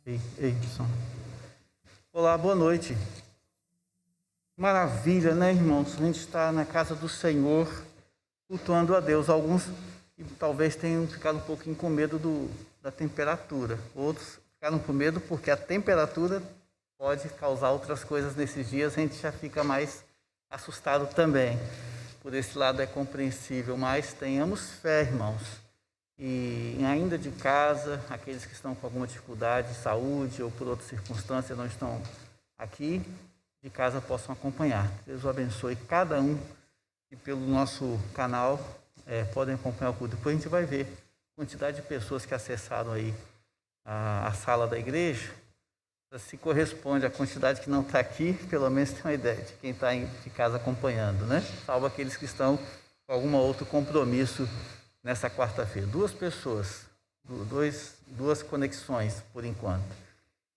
Ei, som. Olá, boa noite. Maravilha, né, irmãos? A gente está na casa do Senhor, cultuando a Deus. Alguns talvez tenham ficado um pouquinho com medo da temperatura. Outros ficaram com medo porque a temperatura pode causar outras coisas nesses dias. A gente já fica mais assustado também. Por esse lado é compreensível, mas tenhamos fé, irmãos. E ainda de casa, aqueles que estão com alguma dificuldade de saúde ou por outra circunstância não estão aqui, de casa possam acompanhar. Deus o abençoe cada um e pelo nosso canal podem acompanhar o culto. Depois a gente vai ver a quantidade de pessoas que acessaram aí a sala da igreja. Se corresponde à quantidade que não está aqui, pelo menos tem uma ideia de quem está de casa acompanhando, né? Salvo aqueles que estão com algum outro compromisso nessa quarta-feira. 2 pessoas, duas conexões por enquanto.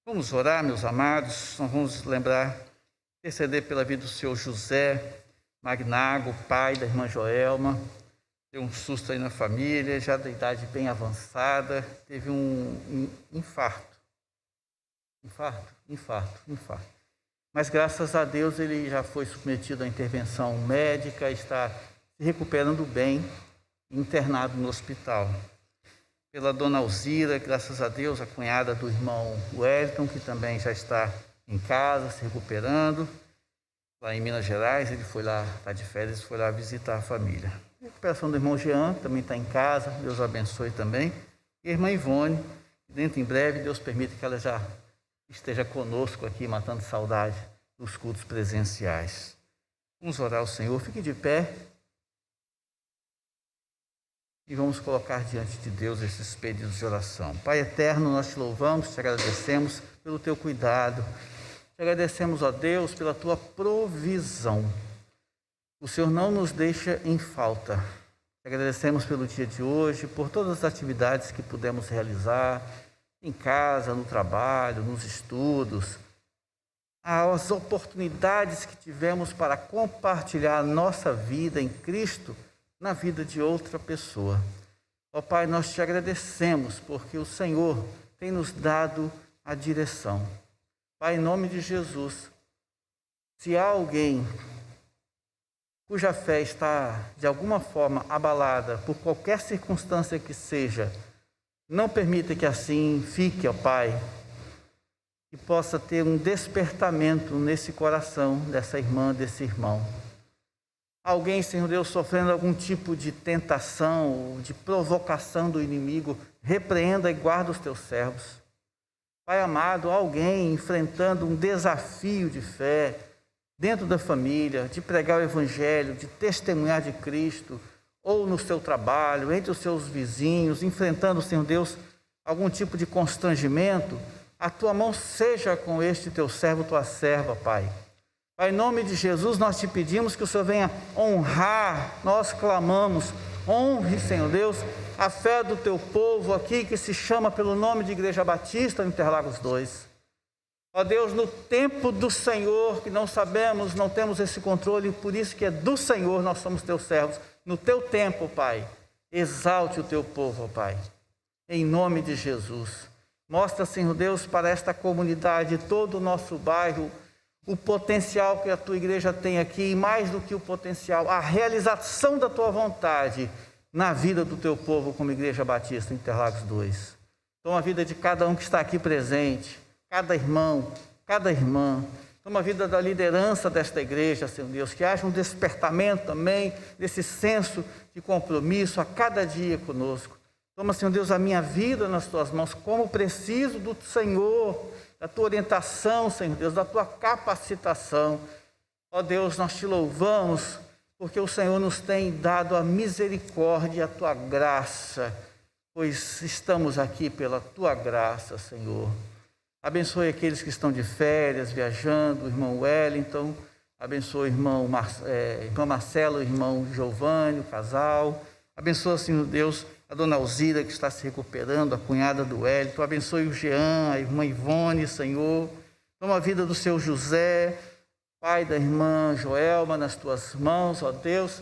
Vamos orar, meus amados. Nós vamos lembrar, interceder pela vida do senhor José Magnago, pai da irmã Joelma. Deu um susto aí na família, já da idade bem avançada, teve um infarto. Mas graças a Deus ele já foi submetido à intervenção médica, está se recuperando bem, internado no hospital. Pela dona Alzira, graças a Deus, a cunhada do irmão Wellington, que também já está em casa, se recuperando. Lá em Minas Gerais, ele foi lá, está de férias, foi lá visitar a família. A recuperação do irmão Jean, também está em casa, Deus abençoe também. E a irmã Ivone, dentro em breve, Deus permite que ela já esteja conosco aqui, matando saudade dos cultos presenciais. Vamos orar ao Senhor, fique de pé. E vamos colocar diante de Deus esses pedidos de oração. Pai eterno, nós te louvamos, te agradecemos pelo teu cuidado. Te agradecemos, ó Deus, pela tua provisão. O Senhor não nos deixa em falta. Te agradecemos pelo dia de hoje, por todas as atividades que pudemos realizar, em casa, no trabalho, nos estudos, as oportunidades que tivemos para compartilhar a nossa vida em Cristo na vida de outra pessoa. Ó Pai, nós te agradecemos porque o Senhor tem nos dado a direção. Pai, em nome de Jesus, se há alguém cuja fé está de alguma forma abalada por qualquer circunstância que seja, não permita que assim fique, ó Pai, que possa ter um despertamento nesse coração dessa irmã, desse irmão. Alguém, Senhor Deus, sofrendo algum tipo de tentação ou de provocação do inimigo, repreenda e guarda os teus servos. Pai amado, alguém enfrentando um desafio de fé dentro da família, de pregar o evangelho, de testemunhar de Cristo, ou no seu trabalho, entre os seus vizinhos, enfrentando, Senhor Deus, algum tipo de constrangimento, a tua mão seja com este teu servo, tua serva, Pai. Pai, em nome de Jesus, nós te pedimos que o Senhor venha honrar, nós clamamos, honre, Senhor Deus, a fé do teu povo aqui, que se chama pelo nome de Igreja Batista Interlagos 2. Ó Deus, no tempo do Senhor, que não sabemos, não temos esse controle, por isso que é do Senhor, nós somos teus servos. No teu tempo, Pai, exalte o teu povo, Pai, em nome de Jesus. Mostra, Senhor Deus, para esta comunidade, todo o nosso bairro, o potencial que a tua igreja tem aqui, e mais do que o potencial, a realização da tua vontade na vida do teu povo como Igreja Batista Interlagos 2. Toma a vida de cada um que está aqui presente, cada irmão, cada irmã. Toma a vida da liderança desta igreja, Senhor Deus, que haja um despertamento também desse senso de compromisso a cada dia conosco. Toma, Senhor Deus, a minha vida nas tuas mãos, como preciso do Senhor, da tua orientação, Senhor Deus, da tua capacitação. Ó Deus, nós te louvamos, porque o Senhor nos tem dado a misericórdia e a tua graça, pois estamos aqui pela tua graça, Senhor. Abençoe aqueles que estão de férias, viajando, o irmão Wellington, abençoe o irmão Marcelo, o irmão Giovanni, o casal. Abençoa, Senhor Deus, a dona Alzira, que está se recuperando, a cunhada do Wellington. Abençoe o Jean, a irmã Ivone, Senhor. Toma a vida do seu José, pai da irmã Joelma, nas tuas mãos, ó Deus.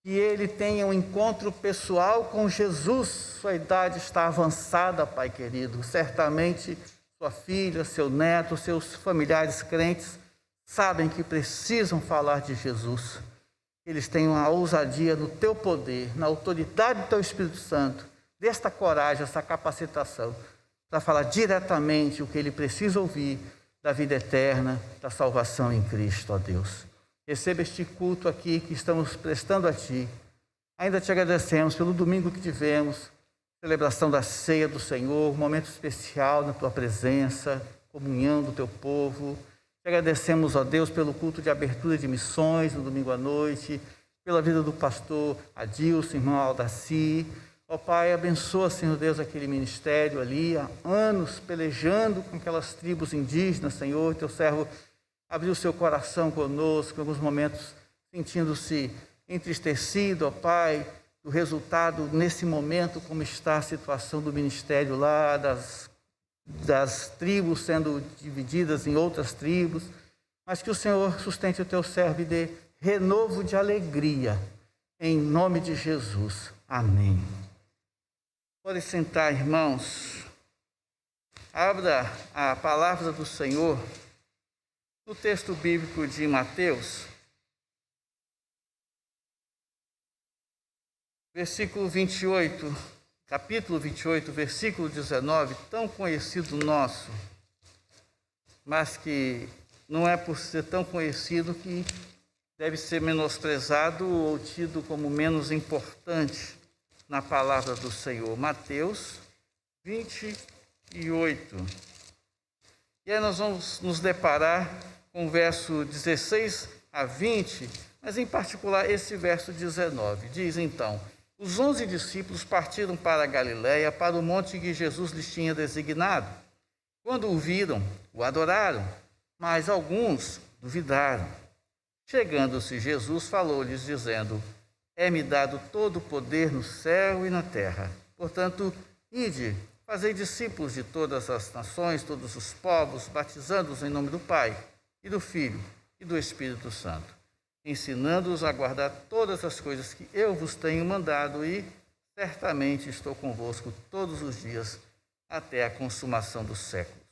Que ele tenha um encontro pessoal com Jesus. Sua idade está avançada, Pai querido. Certamente sua filha, seu neto, seus familiares crentes, sabem que precisam falar de Jesus. Eles tenham a ousadia no teu poder, na autoridade do teu Espírito Santo, desta coragem, essa capacitação, para falar diretamente o que ele precisa ouvir da vida eterna, da salvação em Cristo, ó Deus. Receba este culto aqui que estamos prestando a Ti. Ainda te agradecemos pelo domingo que tivemos, celebração da ceia do Senhor, um momento especial na Tua presença, comunhão do Teu povo. Te agradecemos, ó Deus, pelo culto de abertura de missões no domingo à noite, pela vida do pastor Adilson, irmão Aldaci. Ó Pai, abençoa, Senhor Deus, aquele ministério ali, há anos pelejando com aquelas tribos indígenas, Senhor. Teu servo abriu seu coração conosco, em alguns momentos sentindo-se entristecido, ó Pai, do resultado nesse momento, como está a situação do ministério lá, das tribos sendo divididas em outras tribos, mas que o Senhor sustente o teu servo e dê renovo de alegria, em nome de Jesus. Amém. Pode sentar, irmãos. Abra a palavra do Senhor no texto bíblico de Mateus, versículo 28, capítulo 28, versículo 19, tão conhecido nosso, mas que não é por ser tão conhecido que deve ser menosprezado ou tido como menos importante na palavra do Senhor. Mateus 28. E aí nós vamos nos deparar com o verso 16 a 20, mas em particular esse verso 19. Diz então: os 11 discípulos partiram para a Galiléia, para o monte que Jesus lhes tinha designado. Quando o viram, o adoraram, mas alguns duvidaram. Chegando-se Jesus, falou-lhes, dizendo: é-me dado todo o poder no céu e na terra. Portanto, ide, fazei discípulos de todas as nações, todos os povos, batizando-os em nome do Pai, e do Filho, e do Espírito Santo, ensinando-os a guardar todas as coisas que eu vos tenho mandado, e certamente estou convosco todos os dias, até a consumação dos séculos.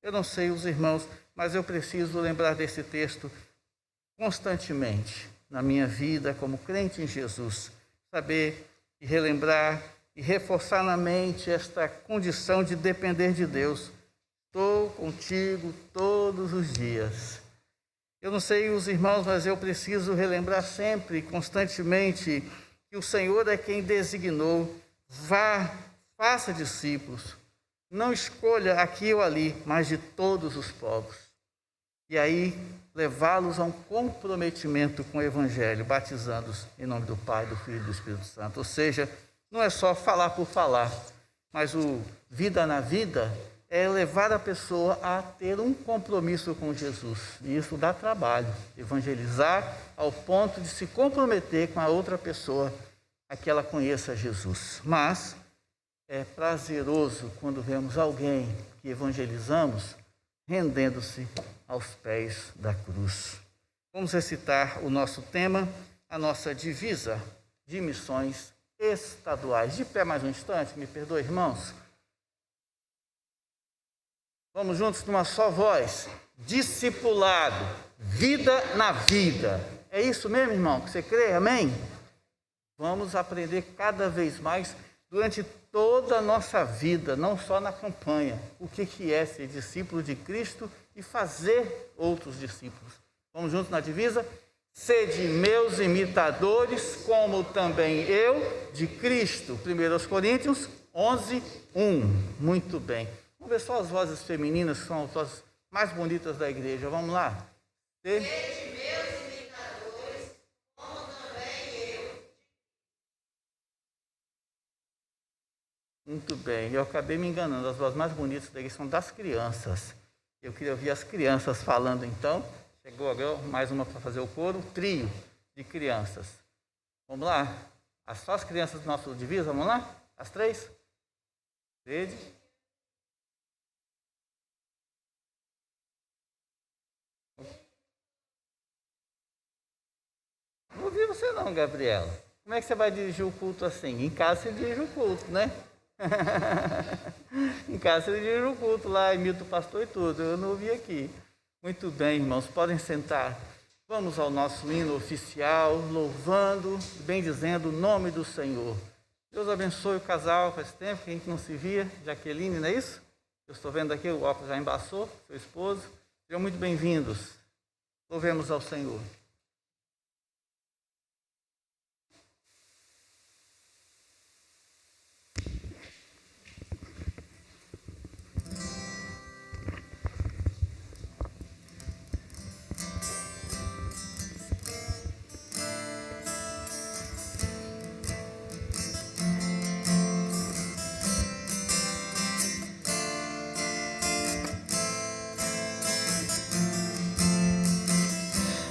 Eu não sei os irmãos, mas eu preciso lembrar desse texto constantemente na minha vida como crente em Jesus, saber e relembrar e reforçar na mente esta condição de depender de Deus. Estou contigo todos os dias. Eu não sei os irmãos, mas eu preciso relembrar sempre, constantemente, que o Senhor é quem designou: vá, faça discípulos, não escolha aqui ou ali, mas de todos os povos. E aí, levá-los a um comprometimento com o Evangelho, batizando-os em nome do Pai, do Filho e do Espírito Santo. Ou seja, não é só falar por falar, mas o vida na vida é levar a pessoa a ter um compromisso com Jesus. E isso dá trabalho, evangelizar ao ponto de se comprometer com a outra pessoa a que ela conheça Jesus. Mas é prazeroso quando vemos alguém que evangelizamos rendendo-se aos pés da cruz. Vamos recitar o nosso tema, a nossa divisa de missões estaduais. De pé mais um instante, me perdoe, irmãos. Vamos juntos numa só voz. Discipulado, vida na vida. É isso mesmo, irmão, que você crê? Amém? Vamos aprender cada vez mais durante toda a nossa vida, não só na campanha, o que é ser discípulo de Cristo e fazer outros discípulos. Vamos juntos na divisa? Sede meus imitadores, como também eu de Cristo. 1 Coríntios 11, 1. Muito bem. Vamos ver só as vozes femininas, que são as vozes mais bonitas da igreja. Vamos lá. Sede meus imitadores, como também eu. Muito bem. Eu acabei me enganando. As vozes mais bonitas da igreja são das crianças. Eu queria ouvir as crianças falando, então. Chegou agora mais uma para fazer o coro, um trio de crianças. Vamos lá? Só as crianças do nosso divisa, vamos lá? As três? Sede. Não ouvi você não, Gabriela. Como é que você vai dirigir o culto assim? Em casa você dirige o culto, né? Em casa Cássio dirigiu o culto lá, e Milton pastor e tudo. Eu não ouvi aqui. Muito bem, irmãos, podem sentar. Vamos ao nosso hino oficial, louvando, bendizendo o nome do Senhor. Deus abençoe o casal, faz tempo que a gente não se via. Jaqueline, não é isso? Eu estou vendo aqui, o óculos já embaçou, seu esposo. Sejam muito bem-vindos. Louvemos ao Senhor.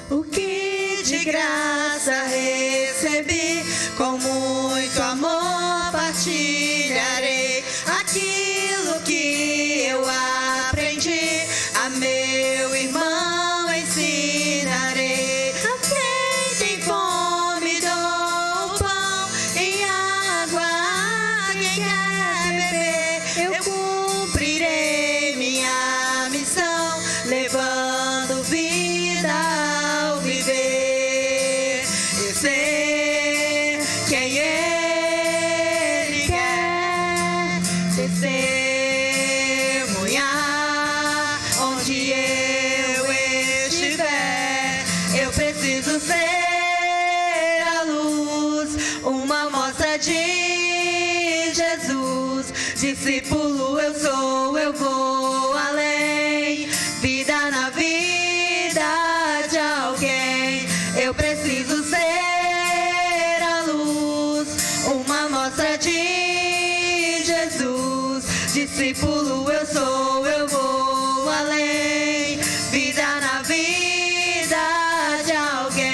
O que de graça recebi, com muito amor partilharei. Aquilo que eu aprendi, a meu irmão ensinarei. A quem tem fome dou pão e água, quem quer beber, eu cumprirei minha missão, levando vida ao viver. Eu sei quem Ele quer testemunhar. Onde eu estiver, eu preciso ser a luz, uma mostra de Jesus. Discípulo eu sou, eu vou além. Vida na vida de alguém, eu preciso ser a luz, uma mostra de Jesus. Discípulo eu sou, eu vou além. Vida na vida de alguém.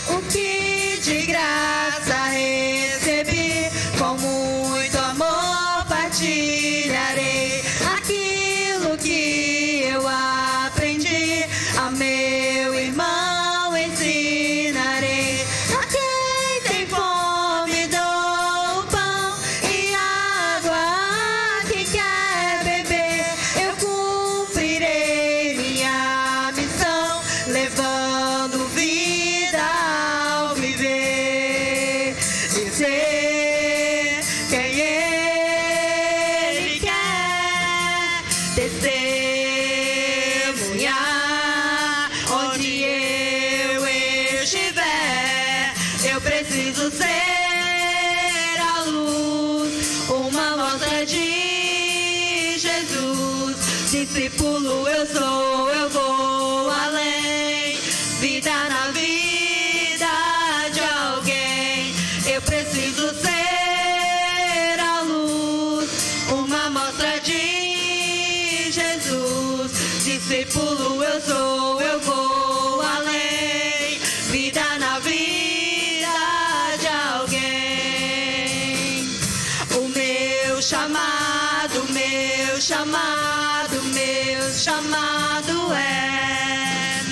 O que de graça recebi, com muito amor partilharei. Aquilo que eu aprendi, a meu irmão ensinarei. A quem tem fome dou pão e água, quem quer beber, eu cumprirei minha missão, levando vida ao viver. E sei quem Ele quer testemunhar. Onde eu estiver, eu preciso ser a luz, uma mostra de Jesus. Discípulo eu sou, eu vou além. Vida na vida de alguém, eu preciso ser a luz, uma mostra de Jesus. Discípulo eu sou, eu vou além. Vida na vida de alguém. O meu chamado, meu chamado, meu chamado é.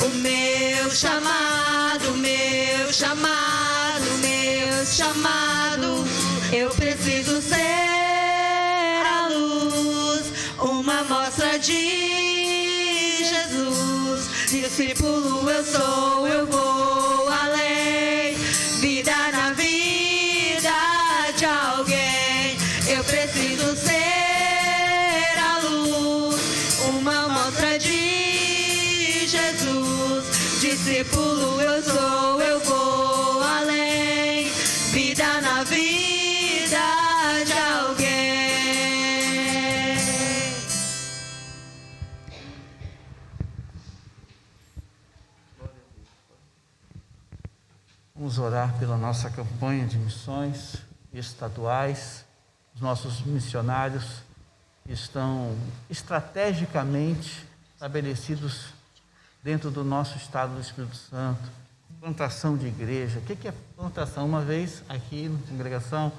O meu chamado, meu chamado, meu chamado. Eu preciso ser a luz, uma mostra de Jesus. Discípulo eu sou, eu vou além. Vida na vida de alguém, eu preciso ser a luz, uma mostra de Jesus. Discípulo eu sou, eu vou além. Vida na vida de alguém. Vamos orar pela nossa campanha de missões estaduais. Os nossos missionários estão estrategicamente estabelecidos dentro do nosso estado do Espírito Santo. Plantação de igreja. O que é plantação? Uma vez aqui na congregação,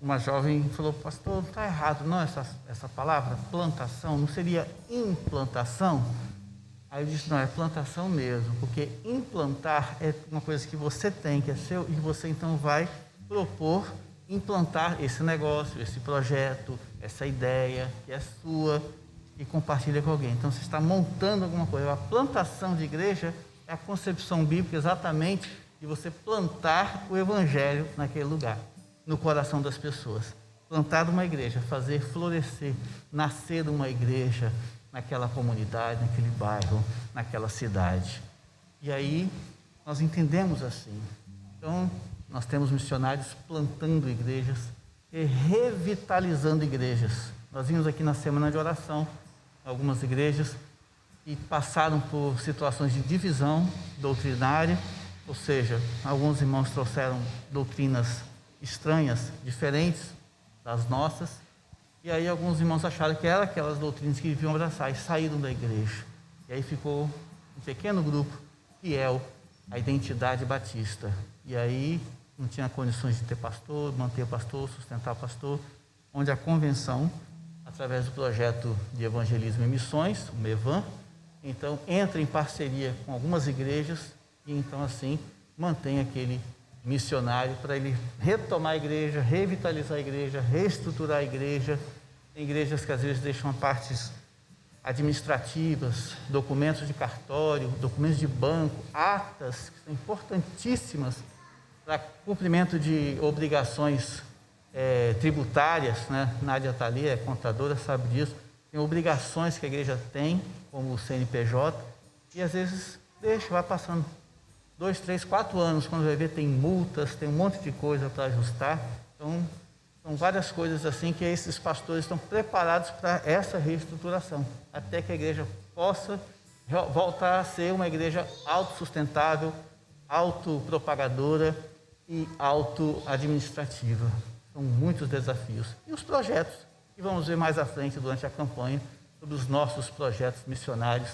uma jovem falou: pastor, está errado não essa palavra, plantação, não seria implantação? Aí eu disse: não, é plantação mesmo, porque implantar é uma coisa que você tem, que é seu, e você então vai propor implantar esse negócio, esse projeto, essa ideia que é sua e compartilha com alguém. Então, você está montando alguma coisa. A plantação de igreja é a concepção bíblica exatamente de você plantar o evangelho naquele lugar, no coração das pessoas. Plantar uma igreja, fazer florescer, nascer uma igreja naquela comunidade, naquele bairro, naquela cidade. E aí, nós entendemos assim. Então, nós temos missionários plantando igrejas e revitalizando igrejas. Nós vimos aqui na semana de oração algumas igrejas que passaram por situações de divisão doutrinária, ou seja, alguns irmãos trouxeram doutrinas estranhas, diferentes das nossas, e aí alguns irmãos acharam que eram aquelas doutrinas que deviam abraçar e saíram da igreja. E aí ficou um pequeno grupo fiel à identidade batista. E aí não tinha condições de ter pastor, manter o pastor, sustentar o pastor, onde a convenção, através do projeto de evangelismo e missões, o MEVAN, então entra em parceria com algumas igrejas e então assim mantém aquele missionário para ele retomar a igreja, revitalizar a igreja, reestruturar a igreja. Tem igrejas que às vezes deixam partes administrativas, documentos de cartório, documentos de banco, atas que são importantíssimas para cumprimento de obrigações tributárias, né? Nádia está ali, é contadora, sabe disso. Tem obrigações que a igreja tem, como o CNPJ, e às vezes vai passando 2, 3, 4 anos, quando vai ver tem multas, tem um monte de coisa para ajustar. Então, são várias coisas assim que esses pastores estão preparados para essa reestruturação, até que a igreja possa voltar a ser uma igreja autossustentável, autopropagadora e auto-administrativa. São muitos desafios. E os projetos, que vamos ver mais à frente durante a campanha, sobre os nossos projetos missionários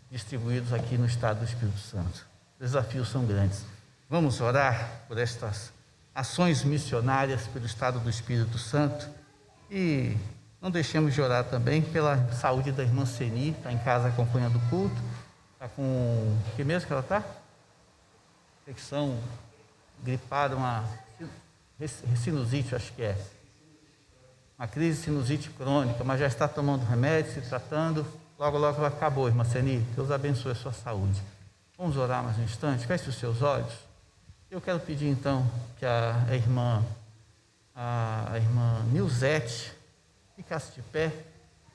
distribuídos aqui no estado do Espírito Santo. Os desafios são grandes. Vamos orar por estas ações missionárias pelo estado do Espírito Santo e não deixemos de orar também pela saúde da irmã Seni, está em casa acompanhando o culto, está com, o que mesmo que ela está? Infecção gripada, uma sinusite, acho que é. Uma crise de sinusite crônica, mas já está tomando remédio, se tratando. Logo, logo vai acabar, irmã Seni. Deus abençoe a sua saúde. Vamos orar mais um instante? Feche os seus olhos. Eu quero pedir então que a irmã Nilzete ficasse de pé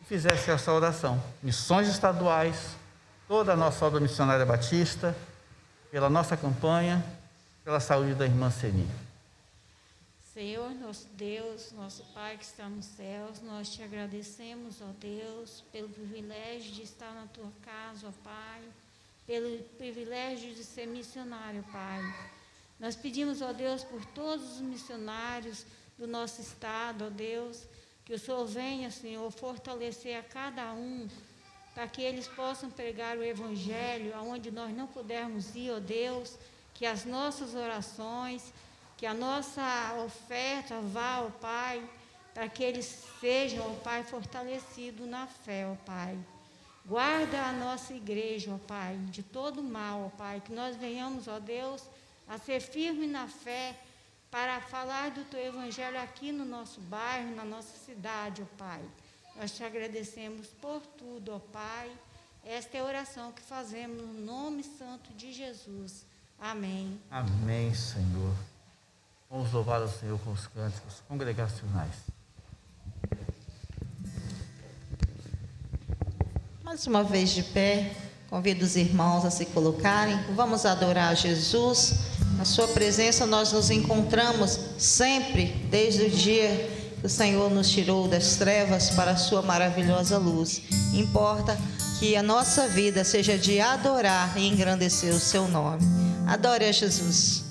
e fizesse essa oração. Missões estaduais, toda a nossa obra missionária batista, pela nossa campanha, pela saúde da irmã Seni. Senhor, nosso Deus, nosso Pai que está nos céus, nós te agradecemos, ó Deus, pelo privilégio de estar na tua casa, ó Pai, pelo privilégio de ser missionário, Pai. Nós pedimos, ó Deus, por todos os missionários do nosso estado, ó Deus, que o Senhor venha, Senhor, fortalecer a cada um, para que eles possam pregar o Evangelho, aonde nós não pudermos ir, ó Deus, que as nossas orações, que a nossa oferta vá, ó Pai, para que eles sejam, ó Pai, fortalecidos na fé, ó Pai. Guarda a nossa igreja, ó Pai, de todo mal, ó Pai, que nós venhamos, ó Deus, a ser firmes na fé, para falar do Teu Evangelho aqui no nosso bairro, na nossa cidade, ó Pai. Nós te agradecemos por tudo, ó Pai. Esta é a oração que fazemos no nome santo de Jesus. Amém. Amém, Senhor. Vamos louvar o Senhor com os cânticos congregacionais. Mais uma vez de pé, convido os irmãos a se colocarem. Vamos adorar a Jesus. Na sua presença nós nos encontramos sempre, desde o dia que o Senhor nos tirou das trevas para a sua maravilhosa luz. Importa que a nossa vida seja de adorar e engrandecer o seu nome. Adore a Jesus.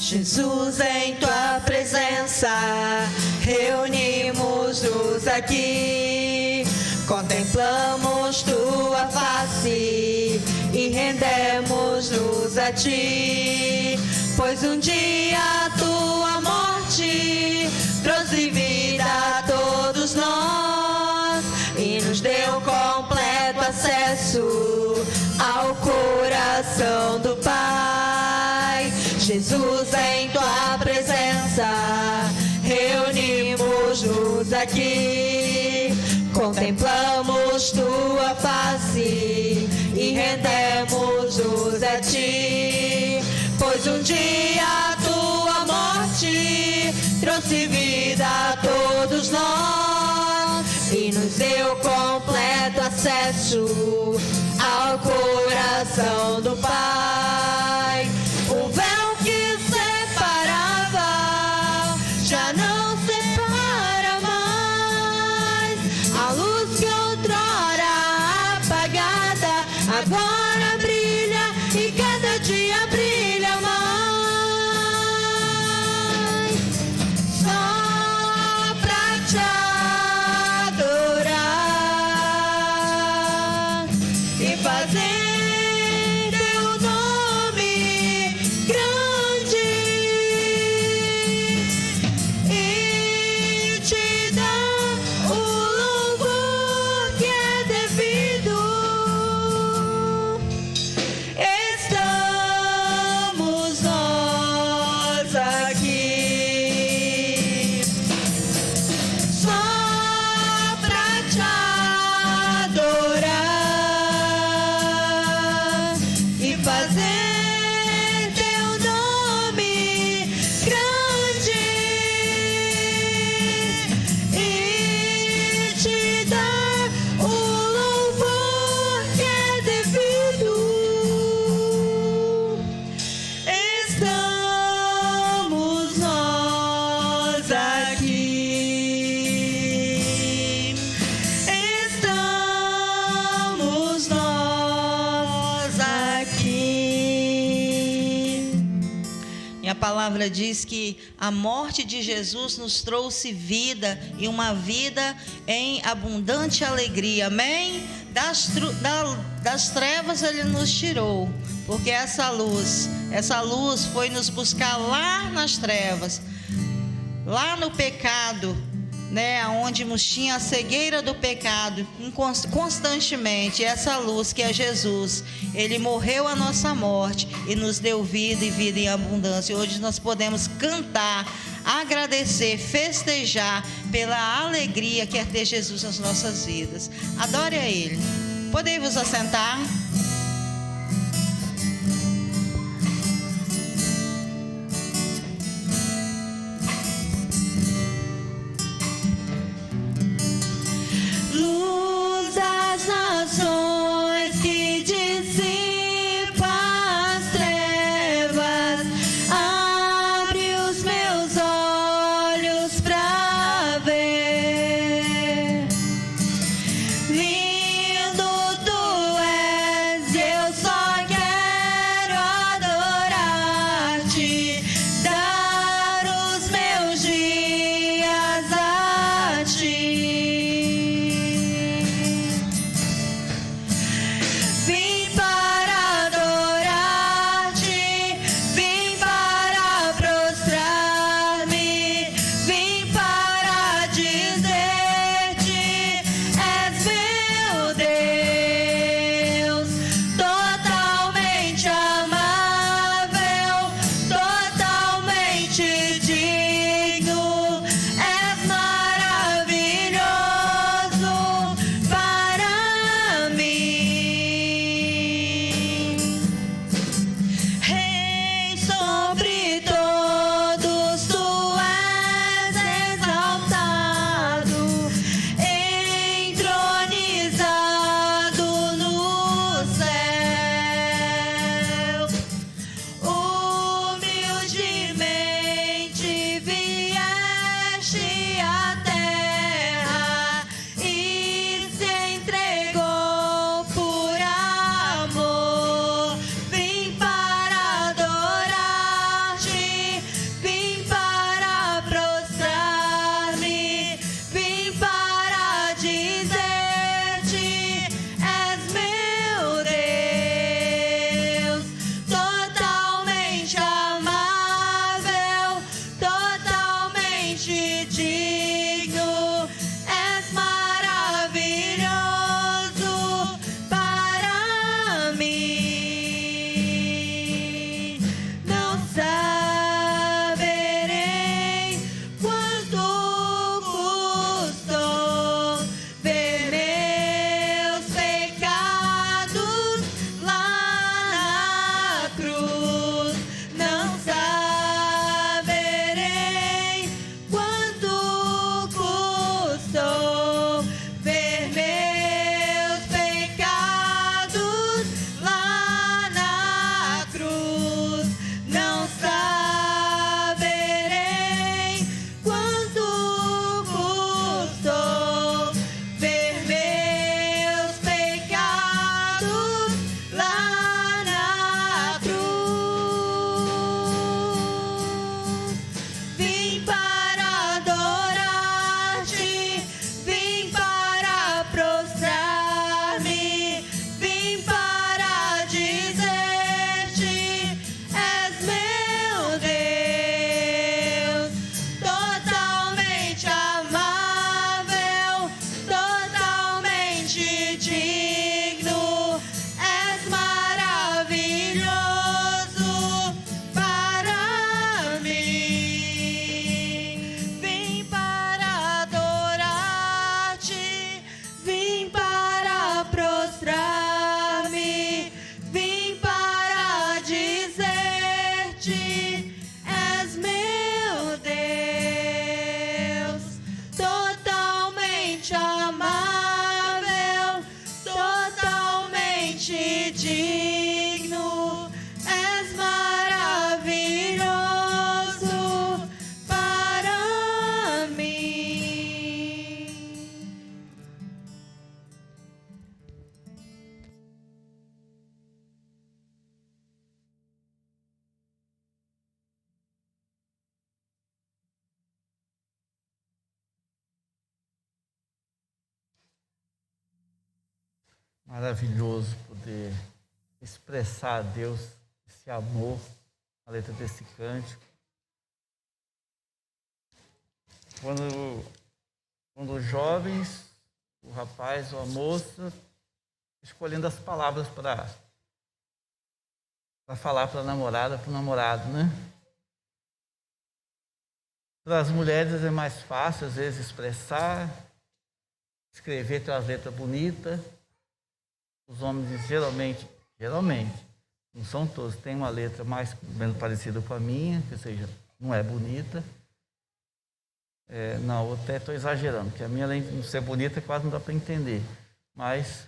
Jesus, em tua presença, reunimos-nos aqui, contemplamos tua face e rendemos-nos a ti, pois um dia a tua morte trouxe vida a todos nós e nos deu completo acesso ao coração do Pai. em tua presença, reunimos-nos aqui, contemplamos tua face e rendemos-nos a ti, pois um dia a tua morte trouxe vida a todos nós e nos deu completo acesso ao coração do Pai. O véu que separava já não separa mais. A luz que outrora apagada agora brilha e cada dia brilha mais. Só pra te adorar e fazer teu nome grande e te dar o louvor que é devido. Estamos nós aqui só pra te adorar e fazer teu nome grande e te dar o louvor que é devido. Estamos nós aqui. Estamos nós aqui. E a palavra diz que a morte de Jesus nos trouxe vida e uma vida em abundante alegria. Amém? Das trevas ele nos tirou, porque essa luz foi nos buscar lá nas trevas, lá no pecado, né, onde nos tinha a cegueira do pecado constantemente. Essa luz que é Jesus, ele morreu a nossa morte e nos deu vida e vida em abundância. Hoje nós podemos cantar, agradecer, festejar pela alegria que é ter Jesus nas nossas vidas. Adore a ele. Podem vos assentar? Luz das nações que dissipa as trevas, abre os meus olhos pra ver. Lindo tu és. Maravilhoso poder expressar a Deus esse amor na letra desse cântico. Quando os jovens, o rapaz ou a moça, escolhendo as palavras para falar para a namorada, para o namorado, né? Para as mulheres é mais fácil, às vezes, expressar, escrever, ter umas letras bonitas. Os homens, geralmente, não são todos, tem uma letra mais ou menos parecida com a minha, ou seja, não é bonita. Não, eu até estou exagerando, porque a minha, além de não ser bonita, quase não dá para entender. Mas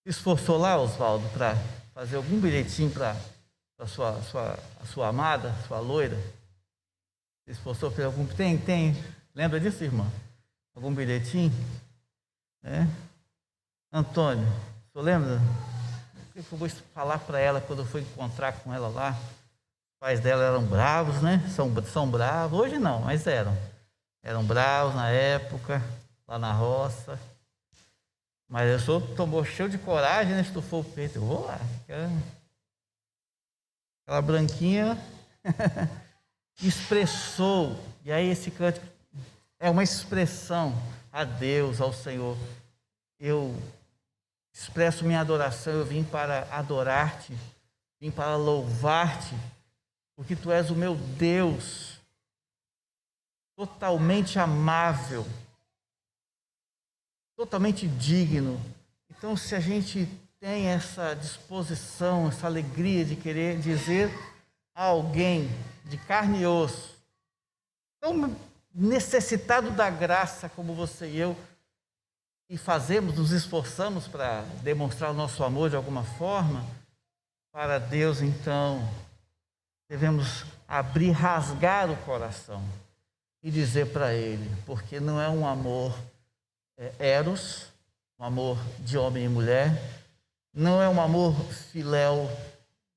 se esforçou lá, Oswaldo, para fazer algum bilhetinho para a sua amada, sua loira? Se esforçou para algum... Tem. Lembra disso, irmã? Algum bilhetinho? Antônio, você lembra? O que eu vou falar para ela quando eu for encontrar com ela lá? Os pais dela eram bravos, né? São bravos. Hoje não, mas eram. Eram bravos na época, lá na roça. Mas eu tomou cheio de coragem, né? Estufou o peito. Eu vou lá. Aquela branquinha expressou. E aí esse cântico é uma expressão a Deus, ao Senhor. Eu expresso minha adoração, eu vim para adorar-te, vim para louvar-te, porque tu és o meu Deus, totalmente amável, totalmente digno. Então, se a gente tem essa disposição, essa alegria de querer dizer a alguém de carne e osso, tão necessitado da graça como você e eu, e nos esforçamos para demonstrar o nosso amor de alguma forma, para Deus, então, devemos rasgar o coração e dizer para Ele, porque não é um amor eros, um amor de homem e mulher, não é um amor filéu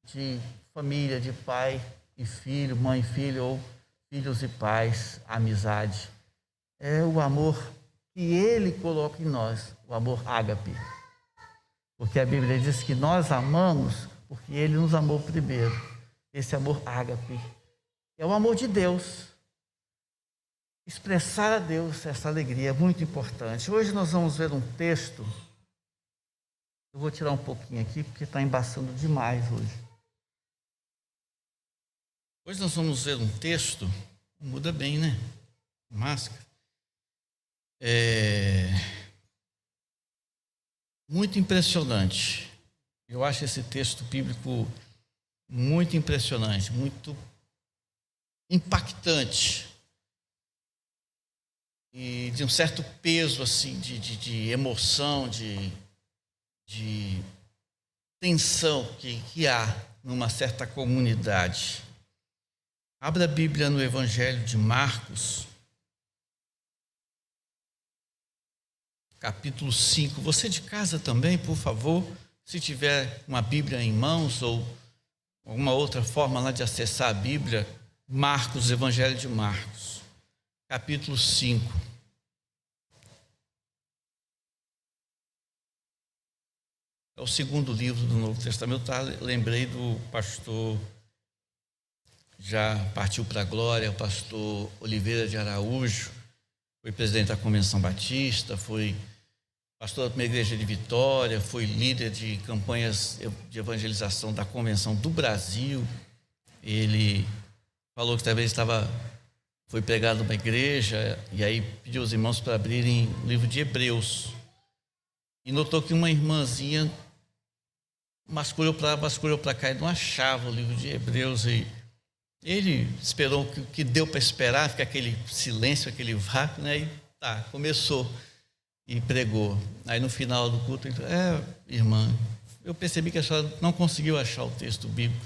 de família, de pai e filho, mãe e filho, ou filhos e pais, amizade. É o amor que Ele coloca em nós, o amor ágape. Porque a Bíblia diz que nós amamos porque Ele nos amou primeiro. Esse amor ágape é o amor de Deus. Expressar a Deus essa alegria é muito importante. Hoje nós vamos ver um texto. Eu vou tirar um pouquinho aqui porque está embaçando demais hoje. Hoje nós vamos ver um texto, muda bem, né? Máscara. Muito impressionante. Eu acho esse texto bíblico muito impressionante, muito impactante e de um certo peso assim de emoção, de tensão que há numa certa comunidade. Abra a Bíblia no Evangelho de Marcos, capítulo 5. Você de casa também, por favor, se tiver uma Bíblia em mãos ou alguma outra forma lá de acessar a Bíblia, Marcos, Evangelho de Marcos, capítulo 5. É o segundo livro do Novo Testamento. Lembrei do pastor, já partiu para a glória, o pastor Oliveira de Araújo, foi presidente da Convenção Batista, foi pastor da primeira igreja de Vitória, foi líder de campanhas de evangelização da Convenção do Brasil. Ele falou que talvez foi pregado numa igreja e aí pediu aos irmãos para abrirem o livro de Hebreus. E notou que uma irmãzinha masculhou para cá e não achava o livro de Hebreus. E ele esperou o que deu para esperar, fica aquele silêncio, aquele vácuo, né? E começou e pregou. Aí no final do culto, ele falou, irmã, eu percebi que a senhora não conseguiu achar o texto bíblico,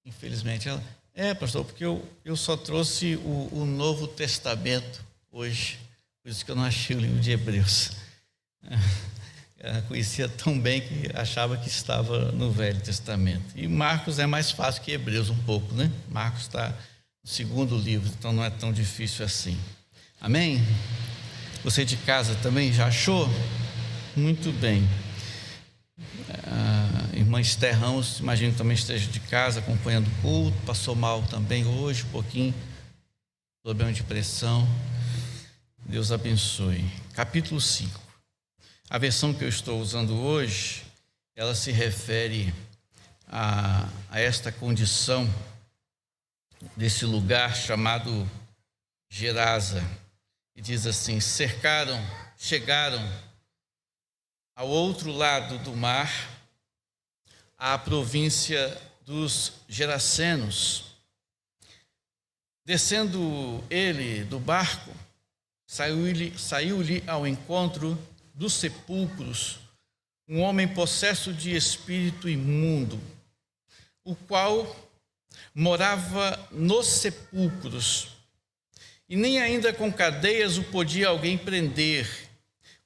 infelizmente. Ela, pastor, porque eu só trouxe o Novo Testamento hoje, por isso que eu não achei o livro de Hebreus. Ela conhecia tão bem que achava que estava no Velho Testamento. E Marcos é mais fácil que Hebreus um pouco, né? Marcos está no segundo livro, então não é tão difícil assim. Amém? Você de casa também já achou? Muito bem. A irmã Esther Ramos, imagino que também esteja de casa acompanhando o culto, passou mal também hoje, um pouquinho, problema de pressão. Deus abençoe. Capítulo 5. A versão que eu estou usando hoje, ela se refere a esta condição desse lugar chamado Gerasa. E diz assim: chegaram ao outro lado do mar, à província dos Gerasenos. Descendo ele do barco, saiu-lhe ao encontro dos sepulcros um homem possesso de espírito imundo, o qual morava nos sepulcros, e nem ainda com cadeias o podia alguém prender,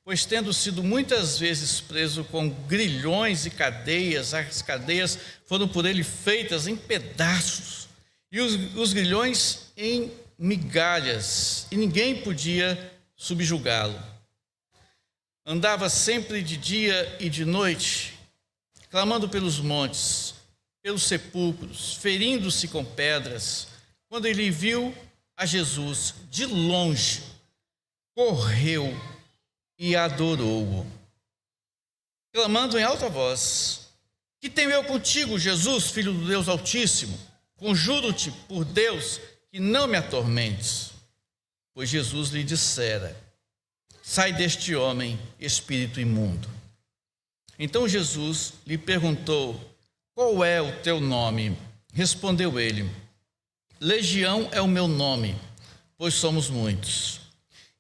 pois tendo sido muitas vezes preso com grilhões e cadeias, as cadeias foram por ele feitas em pedaços, e os grilhões em migalhas, e ninguém podia subjugá-lo. Andava sempre de dia e de noite, clamando pelos montes, pelos sepulcros, ferindo-se com pedras. Quando ele viu a Jesus de longe, correu e adorou-o, clamando em alta voz: que tenho eu contigo, Jesus, Filho do Deus Altíssimo? Conjuro-te por Deus que não me atormentes. Pois Jesus lhe dissera: sai deste homem, espírito imundo. Então Jesus lhe perguntou: qual é o teu nome? Respondeu ele: Legião é o meu nome, pois somos muitos.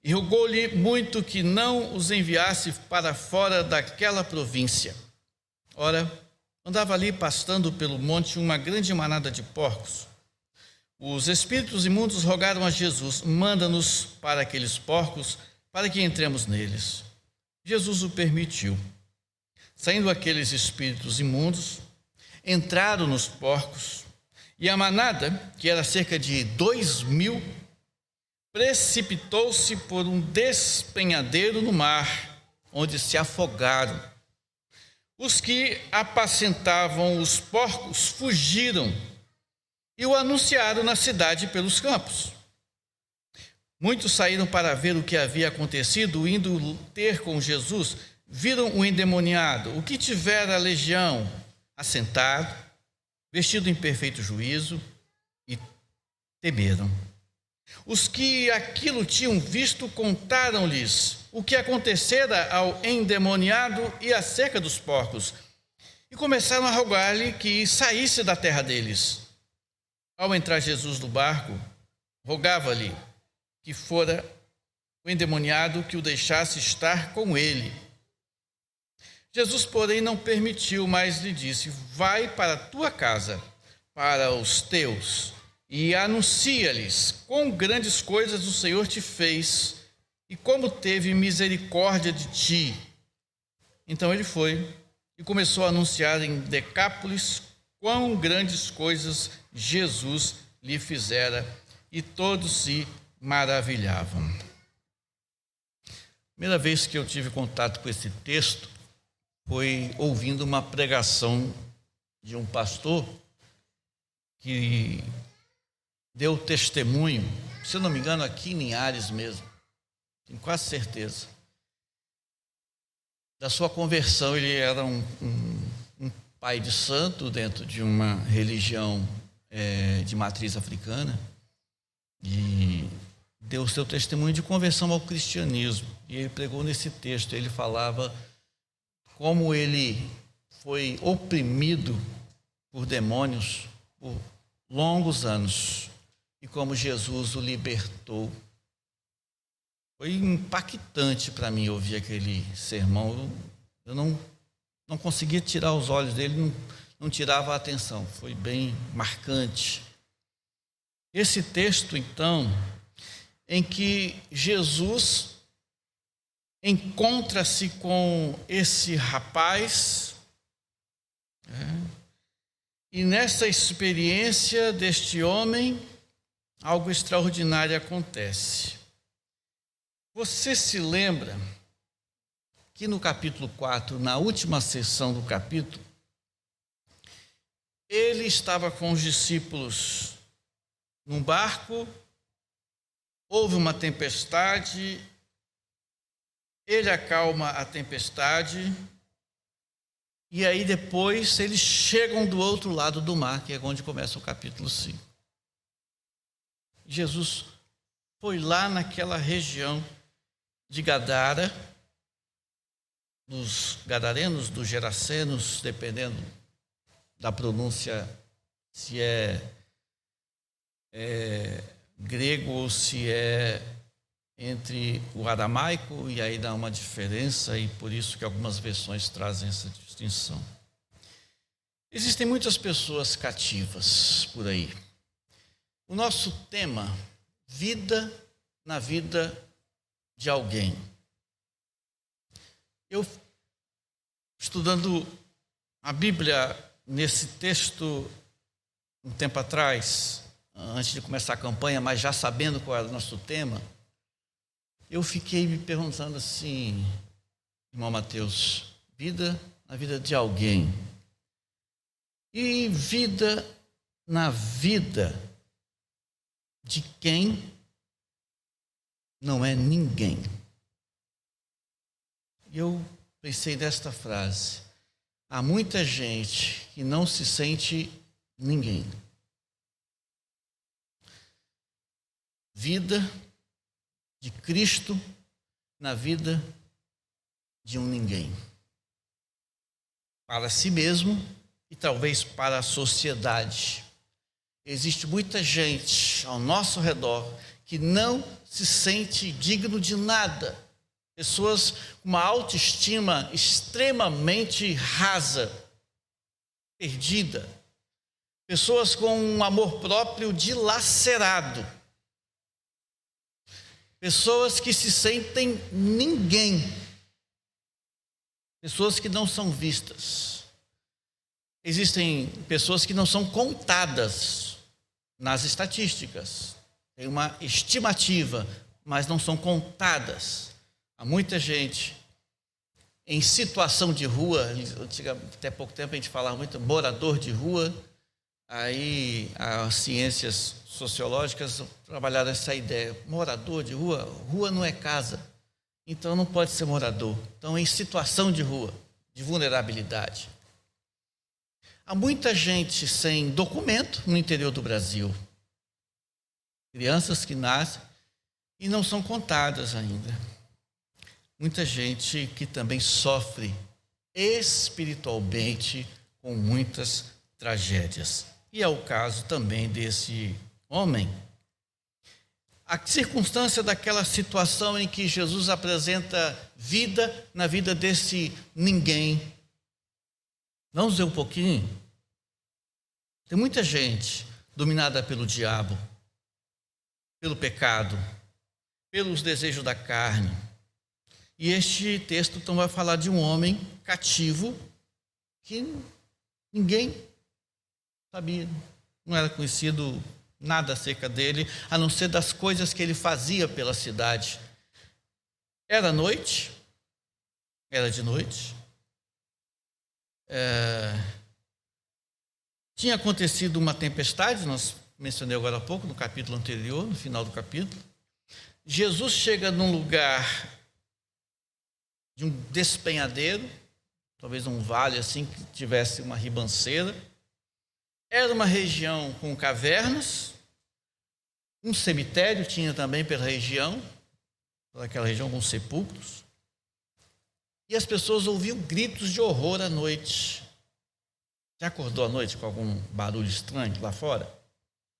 E rogou-lhe muito que não os enviasse para fora daquela província. Ora, andava ali pastando pelo monte uma grande manada de porcos. Os espíritos imundos rogaram a Jesus: manda-nos para aqueles porcos, para que entremos neles. Jesus o permitiu. Saindo aqueles espíritos imundos, entraram nos porcos, e a manada, que era cerca de 2.000, precipitou-se por um despenhadeiro no mar, onde se afogaram. Os que apacentavam os porcos fugiram e o anunciaram na cidade pelos campos. Muitos saíram para ver o que havia acontecido, indo ter com Jesus. Viram o endemoniado, o que tivera a legião, assentado, vestido em perfeito juízo, e temeram. Os que aquilo tinham visto contaram-lhes o que acontecera ao endemoniado e acerca dos porcos, e começaram a rogar-lhe que saísse da terra deles. Ao entrar Jesus no barco, rogava-lhe que fora o endemoniado que o deixasse estar com ele. Jesus, porém, não permitiu, mas lhe disse: vai para a tua casa, para os teus, e anuncia-lhes quão grandes coisas o Senhor te fez e como teve misericórdia de ti. Então ele foi e começou a anunciar em Decápolis quão grandes coisas Jesus lhe fizera, e todos se maravilhavam. Primeira vez que eu tive contato com esse texto foi ouvindo uma pregação de um pastor que deu testemunho, se eu não me engano, aqui em Linhares mesmo, tenho quase certeza, da sua conversão. Ele era um pai de santo dentro de uma religião de matriz africana, e deu o seu testemunho de conversão ao cristianismo. E ele pregou nesse texto, ele falava como ele foi oprimido por demônios por longos anos e como Jesus o libertou. Foi impactante para mim ouvir aquele sermão. Eu não conseguia tirar os olhos dele, não tirava a atenção. Foi bem marcante. Esse texto, então, em que Jesus encontra-se com esse rapaz, e nessa experiência deste homem, algo extraordinário acontece. Você se lembra que no capítulo 4, na última sessão do capítulo, ele estava com os discípulos num barco, houve uma tempestade, ele acalma a tempestade, e aí depois eles chegam do outro lado do mar, que é onde começa o capítulo 5. Jesus foi lá naquela região de Gadara, dos gadarenos, dos gerasenos, dependendo da pronúncia, se é grego ou se é entre o aramaico, e aí dá uma diferença, e por isso que algumas versões trazem essa distinção. Existem muitas pessoas cativas por aí. O nosso tema, vida na vida de alguém. Eu, estudando a Bíblia nesse texto um tempo atrás, antes de começar a campanha, mas já sabendo qual era o nosso tema, eu fiquei me perguntando assim, irmão Mateus, vida na vida de alguém. E vida na vida de quem não é ninguém. E eu pensei nesta frase: há muita gente que não se sente ninguém. Vida de Cristo na vida de um ninguém. Para si mesmo e talvez para a sociedade. Existe muita gente ao nosso redor que não se sente digno de nada. Pessoas com uma autoestima extremamente rasa, perdida. Pessoas com um amor próprio dilacerado. Pessoas que se sentem ninguém. Pessoas que não são vistas. Existem pessoas que não são contadas nas estatísticas. Tem uma estimativa, mas não são contadas. Há muita gente em situação de rua, até pouco tempo a gente falava muito morador de rua, aí as ciências sociológicas trabalharam essa ideia, morador de rua, rua não é casa, então não pode ser morador. Então, em situação de rua, de vulnerabilidade. Há muita gente sem documento no interior do Brasil. Crianças que nascem e não são contadas ainda. Muita gente que também sofre espiritualmente com muitas tragédias. E é o caso também desse homem. A circunstância daquela situação em que Jesus apresenta vida na vida desse ninguém. Vamos ver um pouquinho? Tem muita gente dominada pelo diabo, pelo pecado, pelos desejos da carne. E este texto então vai falar de um homem cativo que ninguém sabia, não era conhecido nada acerca dele, a não ser das coisas que ele fazia pela cidade. Era noite, era de noite. Tinha acontecido uma tempestade, nós mencionei agora há pouco, no capítulo anterior, no final do capítulo. Jesus chega num lugar de um despenhadeiro, talvez um vale assim, que tivesse uma ribanceira. Era uma região com cavernas, um cemitério tinha também pela região, aquela região com sepulcros. E as pessoas ouviam gritos de horror à noite. Já acordou à noite com algum barulho estranho lá fora?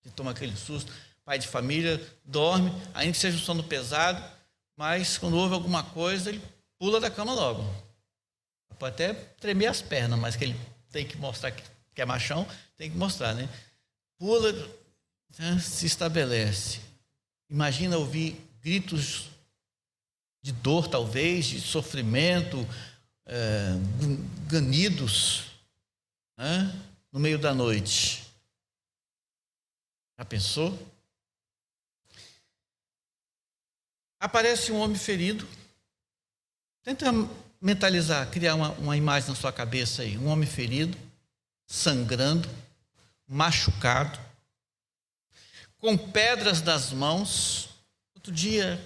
Você toma aquele susto, pai de família, dorme, ainda que seja um sono pesado, mas quando ouve alguma coisa, ele pula da cama logo. Pode até tremer as pernas, mas que ele tem que mostrar que é machão, tem que mostrar, né? Pula, se estabelece. Imagina ouvir gritos de dor, talvez, de sofrimento, ganidos, no meio da noite. Já pensou? Aparece um homem ferido. Tenta mentalizar, criar uma imagem na sua cabeça aí. Um homem ferido, sangrando, machucado, com pedras nas mãos. Outro dia,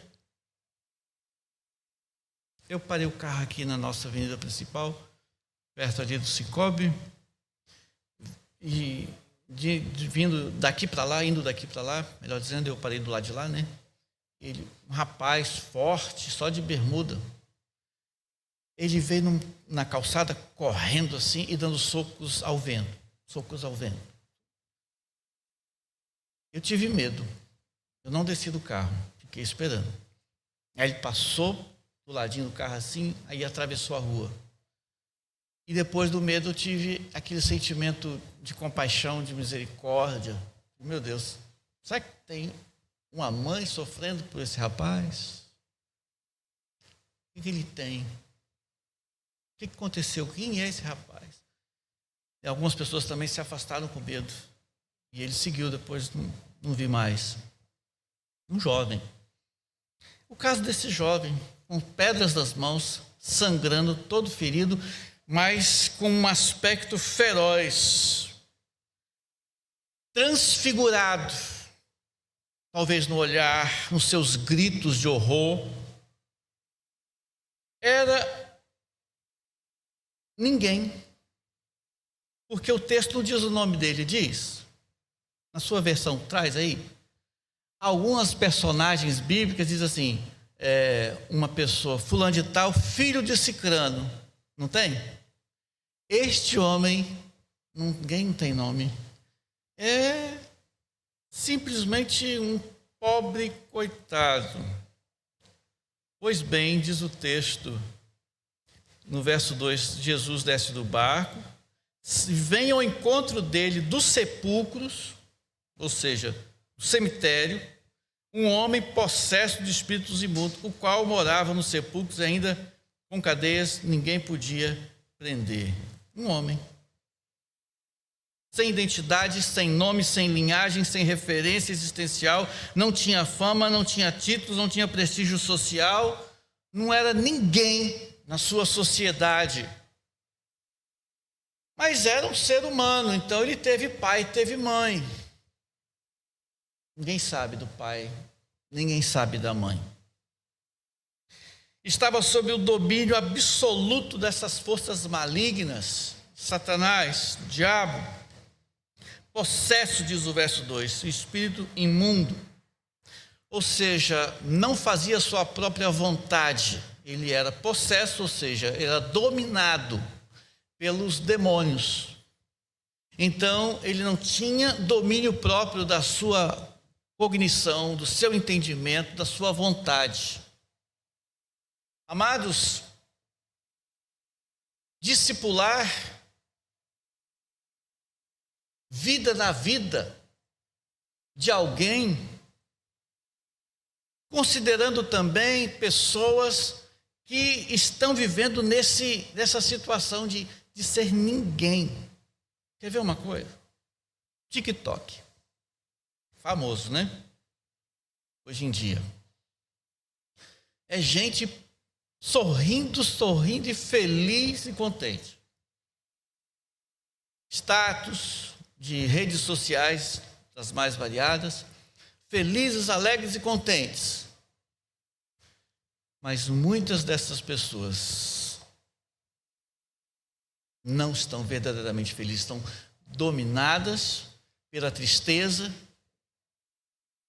eu parei o carro aqui na nossa avenida principal, perto ali do Cicobi, e vindo daqui para lá, indo daqui para lá, melhor dizendo, eu parei do lado de lá, né? Um rapaz forte, só de bermuda. Ele veio na calçada correndo assim e dando socos ao vento. Socos ao vento. Eu tive medo. Eu não desci do carro, fiquei esperando. Aí ele passou do ladinho do carro assim, aí atravessou a rua. E depois do medo eu tive aquele sentimento de compaixão, de misericórdia. Meu Deus, será que tem uma mãe sofrendo por esse rapaz? O que ele tem? O que aconteceu? Quem é esse rapaz? E algumas pessoas também se afastaram com medo. E ele seguiu, depois não vi mais. Um jovem. O caso desse jovem, com pedras nas mãos, sangrando, todo ferido, mas com um aspecto feroz, transfigurado, talvez no olhar, nos seus gritos de horror. Era ninguém, porque o texto não diz o nome dele, diz, na sua versão, traz aí, algumas personagens bíblicas dizem assim, uma pessoa, fulano de tal, filho de Cicrano, não tem? Este homem, ninguém tem nome, é simplesmente um pobre coitado. Pois bem, diz o texto, no verso 2, Jesus desce do barco, vem ao encontro dele dos sepulcros, ou seja, do cemitério, um homem possesso de espíritos imundos, o qual morava nos sepulcros ainda com cadeias, ninguém podia prender. Um homem. Sem identidade, sem nome, sem linhagem, sem referência existencial, não tinha fama, não tinha títulos, não tinha prestígio social, não era ninguém na sua sociedade. Mas era um ser humano, então ele teve pai, teve mãe. Ninguém sabe do pai, ninguém sabe da mãe. Estava sob o domínio absoluto dessas forças malignas, Satanás, diabo, possesso, diz o verso 2, o espírito imundo. Ou seja, não fazia sua própria vontade, ele era possesso, ou seja, era dominado pelos demônios. Então, ele não tinha domínio próprio da sua cognição, do seu entendimento, da sua vontade. Amados, discipular, vida na vida de alguém, considerando também pessoas que estão vivendo nessa situação de ser ninguém. Quer ver uma coisa? TikTok. Famoso, né? Hoje em dia. É gente sorrindo e feliz e contente. Status de redes sociais, das mais variadas, felizes, alegres e contentes. Mas muitas dessas pessoas não estão verdadeiramente felizes, estão dominadas pela tristeza,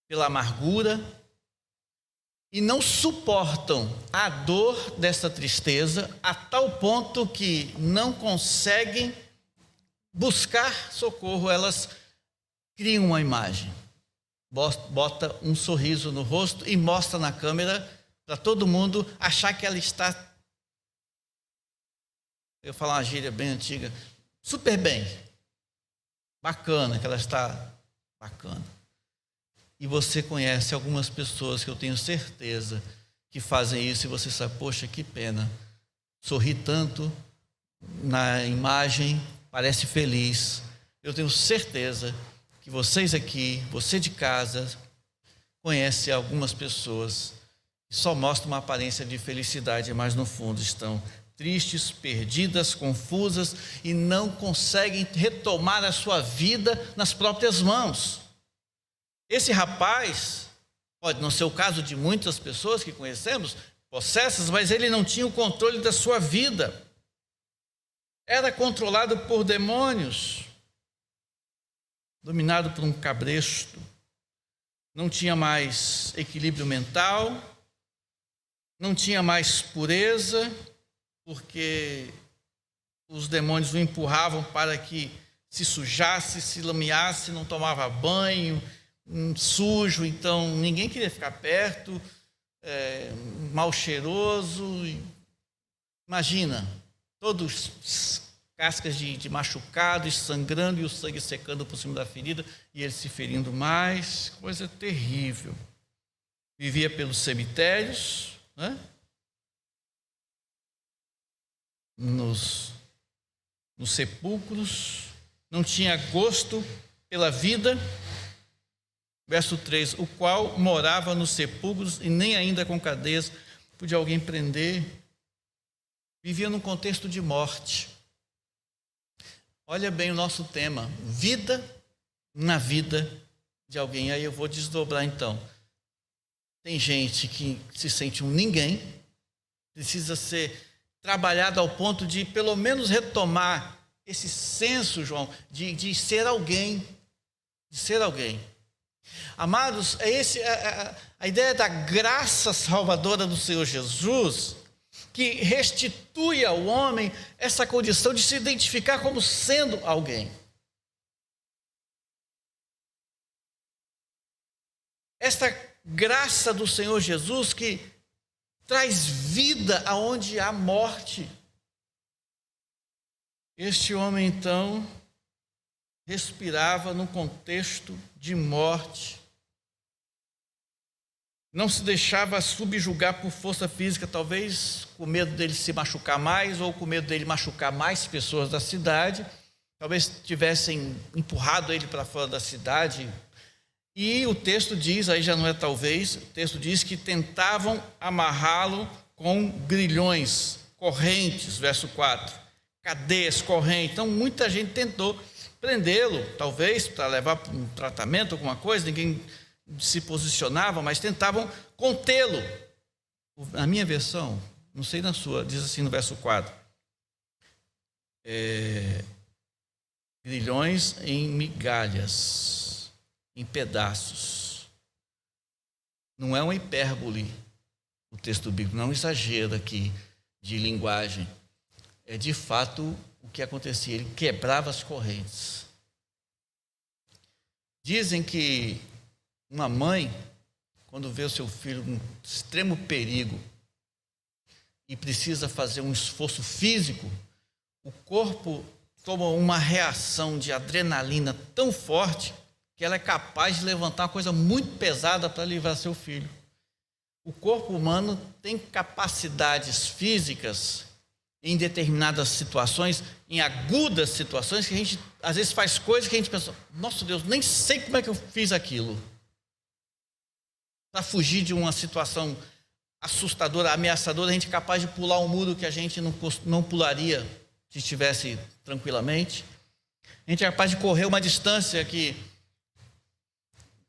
pela amargura, e não suportam a dor dessa tristeza a tal ponto que não conseguem buscar socorro. Elas criam uma imagem, bota um sorriso no rosto e mostra na câmera para todo mundo achar que ela está, eu vou falar uma gíria bem antiga, super bem, bacana, que ela está bacana. E você conhece algumas pessoas que eu tenho certeza que fazem isso e você sabe, poxa, que pena, sorri tanto na imagem, parece feliz. Eu tenho certeza que vocês aqui, você de casa, conhece algumas pessoas que só mostram uma aparência de felicidade, mas no fundo estão tristes, perdidas, confusas e não conseguem retomar a sua vida nas próprias mãos. Esse rapaz, pode não ser o caso de muitas pessoas que conhecemos, possessas, mas ele não tinha o controle da sua vida. Era controlado por demônios, dominado por um cabresto. Não tinha mais equilíbrio mental, não tinha mais pureza, porque os demônios o empurravam para que se sujasse, se lameasse, não tomava banho, sujo, então ninguém queria ficar perto, mal cheiroso. Imagina, todos cascas de machucado, sangrando e o sangue secando por cima da ferida e ele se ferindo mais, coisa terrível. Vivia pelos cemitérios, né? Nos sepulcros, não tinha gosto pela vida. Verso 3, o qual morava nos sepulcros e nem ainda com cadeias podia alguém prender. Vivia num contexto de morte. Olha bem o nosso tema, vida na vida de alguém. Aí eu vou desdobrar então. Tem gente que se sente um ninguém, precisa ser trabalhado ao ponto de pelo menos retomar esse senso, João, de ser alguém, de ser alguém. Amados, a ideia da graça salvadora do Senhor Jesus, que restitui ao homem essa condição de se identificar como sendo alguém. Esta graça do Senhor Jesus que traz vida aonde há morte. Este homem, então, respirava num contexto de morte. Não se deixava subjugar por força física, talvez com medo dele se machucar mais ou com medo dele machucar mais pessoas da cidade. Talvez tivessem empurrado ele para fora da cidade. E o texto diz, aí já não é talvez, o texto diz que tentavam amarrá-lo com grilhões, correntes, verso 4, cadeias, correntes. Então muita gente tentou prendê-lo, talvez para levar para um tratamento, alguma coisa, ninguém se posicionava, mas tentavam contê-lo. Na minha versão, não sei na sua, diz assim no verso 4, grilhões em migalhas, em pedaços. Não é uma hipérbole o texto bíblico, não é um exagero aqui de linguagem. É de fato o que acontecia, ele quebrava as correntes. Dizem que uma mãe, quando vê o seu filho em extremo perigo e precisa fazer um esforço físico, o corpo toma uma reação de adrenalina tão forte que ela é capaz de levantar uma coisa muito pesada para livrar seu filho. O corpo humano tem capacidades físicas em determinadas situações, em agudas situações, que a gente às vezes faz coisas que a gente pensa, nossa Deus, nem sei como é que eu fiz aquilo. Para fugir de uma situação assustadora, ameaçadora, a gente é capaz de pular um muro que a gente não pularia se estivesse tranquilamente. A gente é capaz de correr uma distância que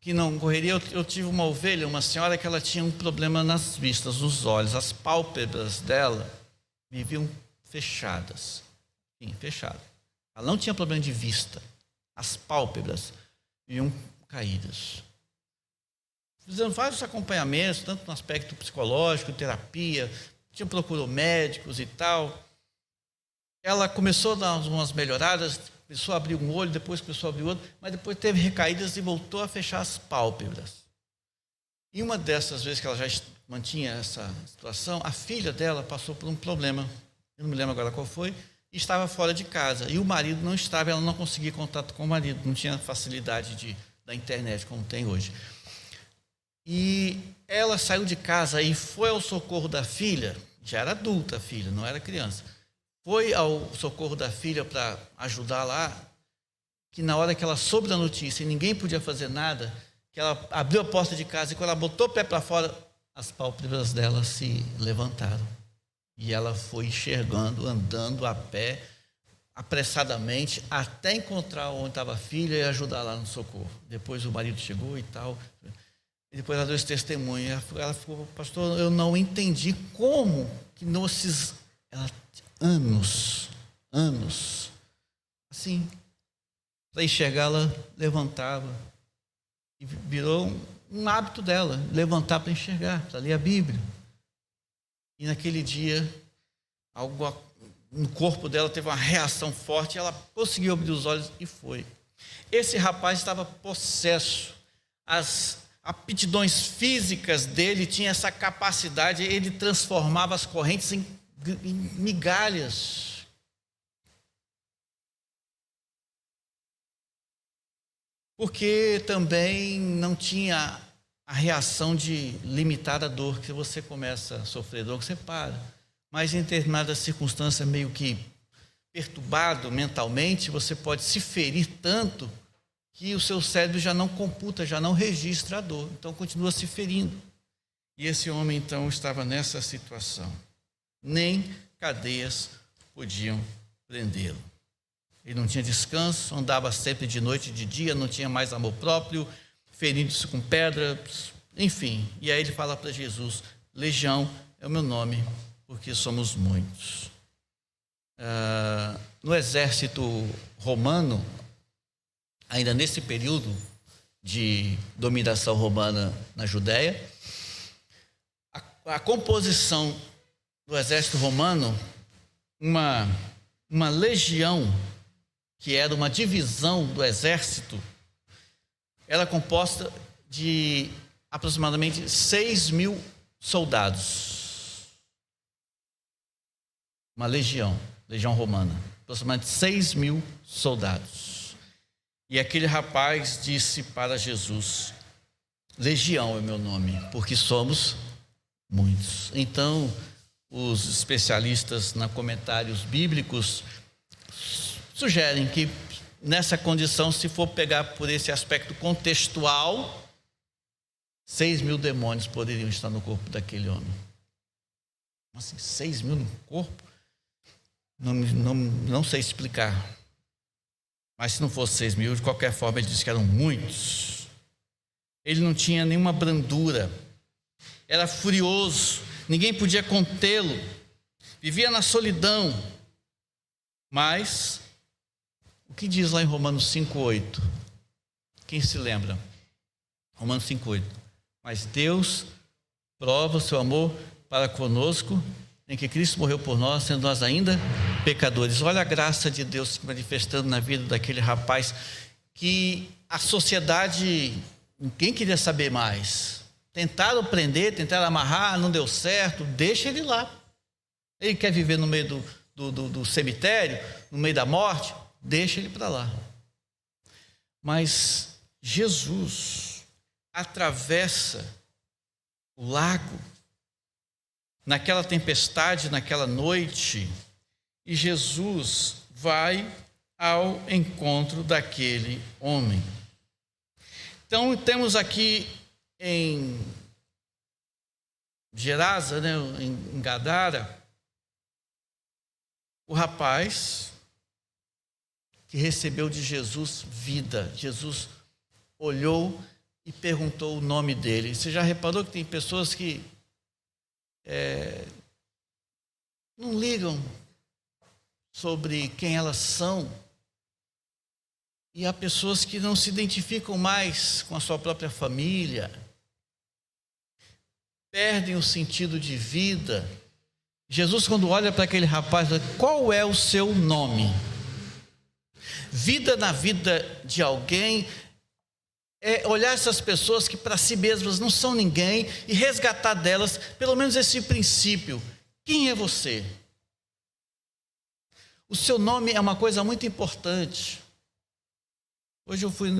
não correria. Eu tive uma ovelha, uma senhora que ela tinha um problema nas vistas, nos olhos. As pálpebras dela viviam fechadas. Sim, fechadas. Ela não tinha problema de vista. As pálpebras viviam caídas. Fizemos vários acompanhamentos, tanto no aspecto psicológico, terapia, procurou médicos e tal. Ela começou a dar umas melhoradas, começou a abrir um olho, depois começou a abrir outro, mas depois teve recaídas e voltou a fechar as pálpebras. E uma dessas vezes que ela já mantinha essa situação, a filha dela passou por um problema, eu não me lembro agora qual foi, e estava fora de casa. E o marido não estava, ela não conseguia contato com o marido, não tinha facilidade da internet como tem hoje. E ela saiu de casa e foi ao socorro da filha, já era adulta a filha, não era criança. Foi ao socorro da filha para ajudar lá, que na hora que ela soube da notícia e ninguém podia fazer nada, que ela abriu a porta de casa e quando ela botou o pé para fora, as pálpebras dela se levantaram. E ela foi enxergando, andando a pé, apressadamente, até encontrar onde estava a filha e ajudar lá no socorro. Depois o marido chegou e tal. E depois ela deu esse testemunho. Ela falou, pastor, eu não entendi como que nesses anos, assim, para enxergar, ela levantava. E virou um hábito dela, levantar para enxergar, para ler a Bíblia. E naquele dia, algo no corpo dela teve uma reação forte, ela conseguiu abrir os olhos e foi. Esse rapaz estava possesso. As aptidões físicas dele tinham essa capacidade, ele transformava as correntes em migalhas. Porque também não tinha a reação de limitar a dor, que você começa a sofrer dor, que você para. Mas em determinada circunstância, meio que perturbado mentalmente, você pode se ferir tanto que o seu cérebro já não computa, já não registra a dor. Então continua se ferindo. E esse homem então estava nessa situação. Nem cadeias podiam prendê-lo. Ele não tinha descanso, andava sempre de noite e de dia, não tinha mais amor próprio, ferindo-se com pedras, enfim. E aí ele fala para Jesus, Legião é o meu nome, porque somos muitos. No exército romano, ainda nesse período de dominação romana na Judéia, a composição do exército romano, uma legião, que era uma divisão do exército, era composta de aproximadamente 6.000 soldados. Uma legião romana, aproximadamente 6.000 soldados. E aquele rapaz disse para Jesus, Legião é meu nome, porque somos muitos. Então, os especialistas nos comentários bíblicos sugerem que nessa condição, se for pegar por esse aspecto contextual, 6.000 demônios poderiam estar no corpo daquele homem. Assim, 6.000 no corpo? Não sei explicar. Mas se não fosse 6.000, de qualquer forma, ele disse que eram muitos. Ele não tinha nenhuma brandura. Era furioso. Ninguém podia contê-lo. Vivia na solidão. Mas o que diz lá em Romanos 5,8? Quem se lembra? Romanos 5,8. Mas Deus prova o seu amor para conosco, em que Cristo morreu por nós, sendo nós ainda pecadores. Olha a graça de Deus se manifestando na vida daquele rapaz, que a sociedade, ninguém queria saber mais. Tentaram prender, tentaram amarrar, não deu certo, deixa ele lá. Ele quer viver no meio do cemitério, no meio da morte, deixa ele para lá. Mas Jesus atravessa o lago, naquela tempestade, naquela noite, e Jesus vai ao encontro daquele homem. Então, temos aqui em Gerasa, em Gadara, o rapaz que recebeu de Jesus vida. Jesus olhou e perguntou o nome dele. Você já reparou que tem pessoas que não ligam sobre quem elas são, e há pessoas que não se identificam mais com a sua própria família, perdem o sentido de vida. Jesus, quando olha para aquele rapaz, qual é o seu nome? Vida na vida de alguém é olhar essas pessoas que para si mesmas não são ninguém e resgatar delas pelo menos esse princípio. Quem é você? O seu nome é uma coisa muito importante. Hoje eu fui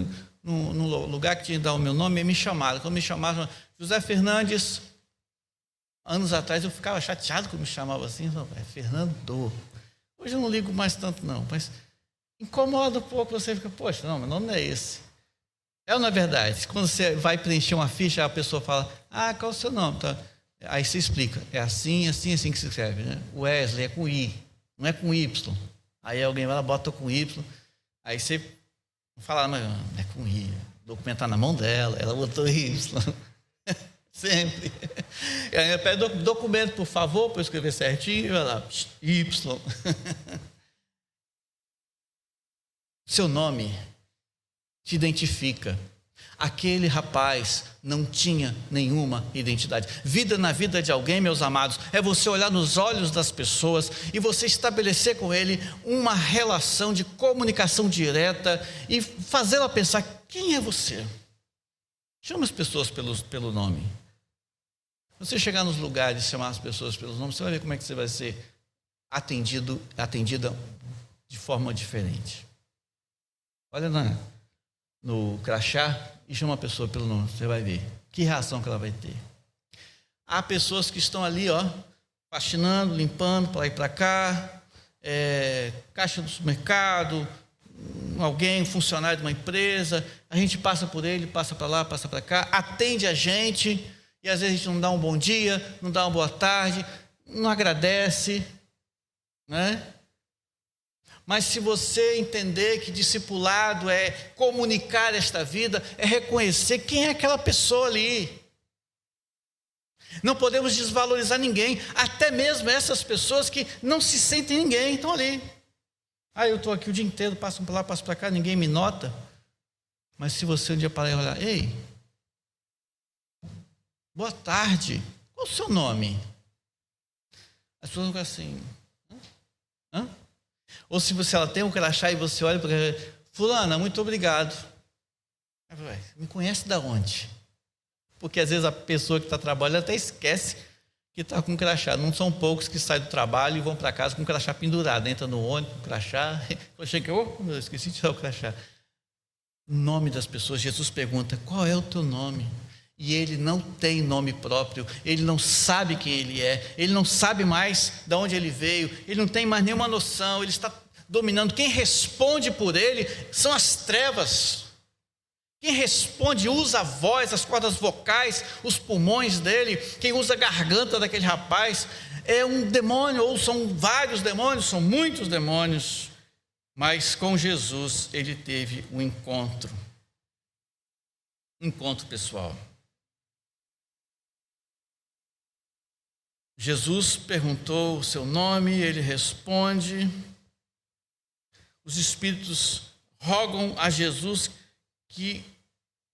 num lugar que tinha que dar o meu nome e me chamaram. Quando me chamaram José Fernandes, anos atrás eu ficava chateado que me chamava assim, Fernando. Hoje eu não ligo mais tanto não, mas incomoda um pouco, você fica, poxa, não, meu nome não é esse. É ou não é verdade? Quando você vai preencher uma ficha, a pessoa fala, qual é o seu nome? Tá? Aí você explica, é assim, assim, assim que se escreve, né? Wesley é com I, não é com Y. Aí alguém vai lá, bota com Y, aí você fala, mas é com I, o documento está na mão dela, ela botou Y. Sempre. E aí pede documento, por favor, para eu escrever certinho, vai lá, Y. Seu nome te identifica. Aquele rapaz não tinha nenhuma identidade. Vida na vida de alguém, meus amados, é você olhar nos olhos das pessoas e você estabelecer com ele uma relação de comunicação direta e fazê-la pensar, quem é você? Chama as pessoas pelo nome. Você chegar nos lugares e chamar as pessoas pelos nomes, você vai ver como é que você vai ser atendida de forma diferente. Olha no crachá e chama a pessoa pelo nome, você vai ver que reação que ela vai ter. Há pessoas que estão ali, faxinando, limpando para lá e para cá, caixa do supermercado, alguém, funcionário de uma empresa, a gente passa por ele, passa para lá, passa para cá, atende a gente, e às vezes a gente não dá um bom dia, não dá uma boa tarde, não agradece, né? Mas se você entender que discipulado é comunicar esta vida, é reconhecer quem é aquela pessoa ali. Não podemos desvalorizar ninguém, até mesmo essas pessoas que não se sentem ninguém, estão ali. Eu estou aqui o dia inteiro, passo para lá, passo para cá, ninguém me nota. Mas se você um dia parar e olhar, ei, boa tarde, qual o seu nome? As pessoas vão ficar assim, hã? Ou se ela tem um crachá e você olha para ela, fulana, muito obrigado. Me conhece de onde? Porque às vezes a pessoa que está trabalhando até esquece que está com crachá. Não são poucos que saem do trabalho e vão para casa com o crachá pendurado. Entra no ônibus com o crachá. Eu esqueci de tirar o crachá. O nome das pessoas, Jesus pergunta, qual é o teu nome? E ele não tem nome próprio, ele não sabe quem ele é, ele não sabe mais de onde ele veio, ele não tem mais nenhuma noção, ele está dominando. Quem responde por ele são as trevas. Quem responde, usa a voz, as cordas vocais, os pulmões dele, quem usa a garganta daquele rapaz, é um demônio, ou são vários demônios, são muitos demônios. Mas com Jesus ele teve um encontro pessoal. Jesus perguntou o seu nome, ele responde. Os espíritos rogam a Jesus que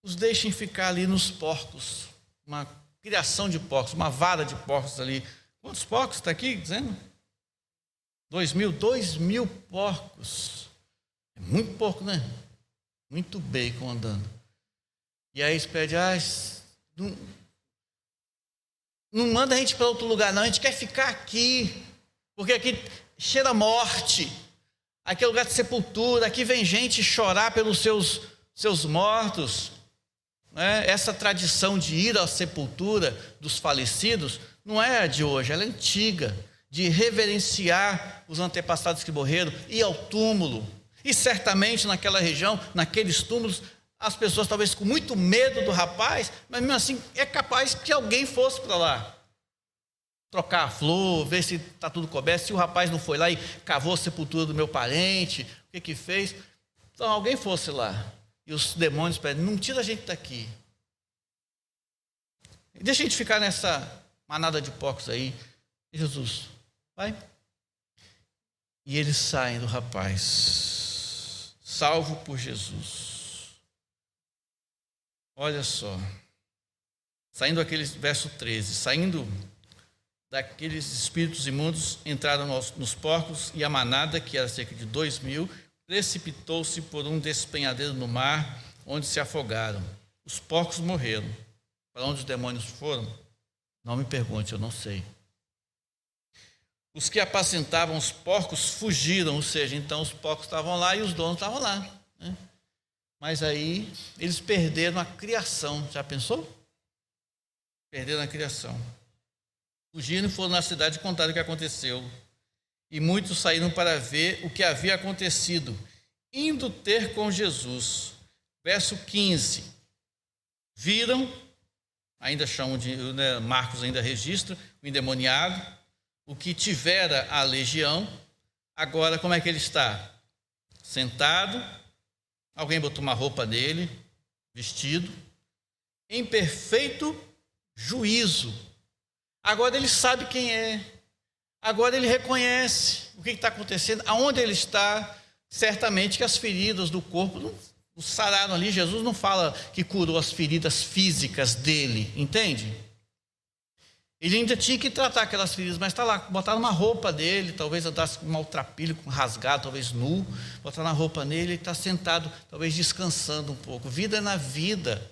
os deixem ficar ali nos porcos, uma criação de porcos, uma vara de porcos ali. Quantos porcos está aqui dizendo? 2.000 porcos. É muito porco, né? Muito bacon andando. E aí eles pedem, não manda a gente para outro lugar, não, a gente quer ficar aqui, porque aqui cheira morte, aqui é lugar de sepultura, aqui vem gente chorar pelos seus mortos. Né? Essa tradição de ir à sepultura dos falecidos não é a de hoje, ela é antiga, de reverenciar os antepassados que morreram, ir ao túmulo. E certamente naquela região, naqueles túmulos, as pessoas talvez com muito medo do rapaz, mas mesmo assim é capaz que alguém fosse para lá trocar a flor, ver se está tudo coberto. Se o rapaz não foi lá e cavou a sepultura do meu parente, o que fez? Então alguém fosse lá. E os demônios pedem, não tira a gente daqui. Deixa a gente ficar nessa manada de porcos aí. E Jesus, vai. E eles saem do rapaz, salvo por Jesus. Olha só, saindo aquele verso 13, saindo daqueles espíritos imundos, entraram nos porcos, e a manada, que era cerca de 2.000, precipitou-se por um despenhadeiro no mar, onde se afogaram. Os porcos morreram. Para onde os demônios foram? Não me pergunte, eu não sei. Os que apacentavam os porcos fugiram, ou seja, então os porcos estavam lá e os donos estavam lá, né? Mas aí eles perderam a criação. Já pensou? Perderam a criação. Fugiram e foram na cidade e contaram o que aconteceu. E muitos saíram para ver o que havia acontecido, indo ter com Jesus. Verso 15. Viram ainda chamam de, né, Marcos ainda registra, o endemoniado, o que tivera a legião, agora como é que ele está? Sentado, alguém botou uma roupa nele, vestido, em perfeito juízo. Agora ele sabe quem é, agora ele reconhece o que está acontecendo, aonde ele está. Certamente que as feridas do corpo não sararam ali. Jesus não fala que curou as feridas físicas dele, entende? Ele ainda tinha que tratar aquelas feridas, mas está lá, botaram uma roupa dele, talvez andasse com um maltrapilho, com rasgado, talvez nu, botaram a roupa nele, ele está sentado, talvez descansando um pouco. Vida na vida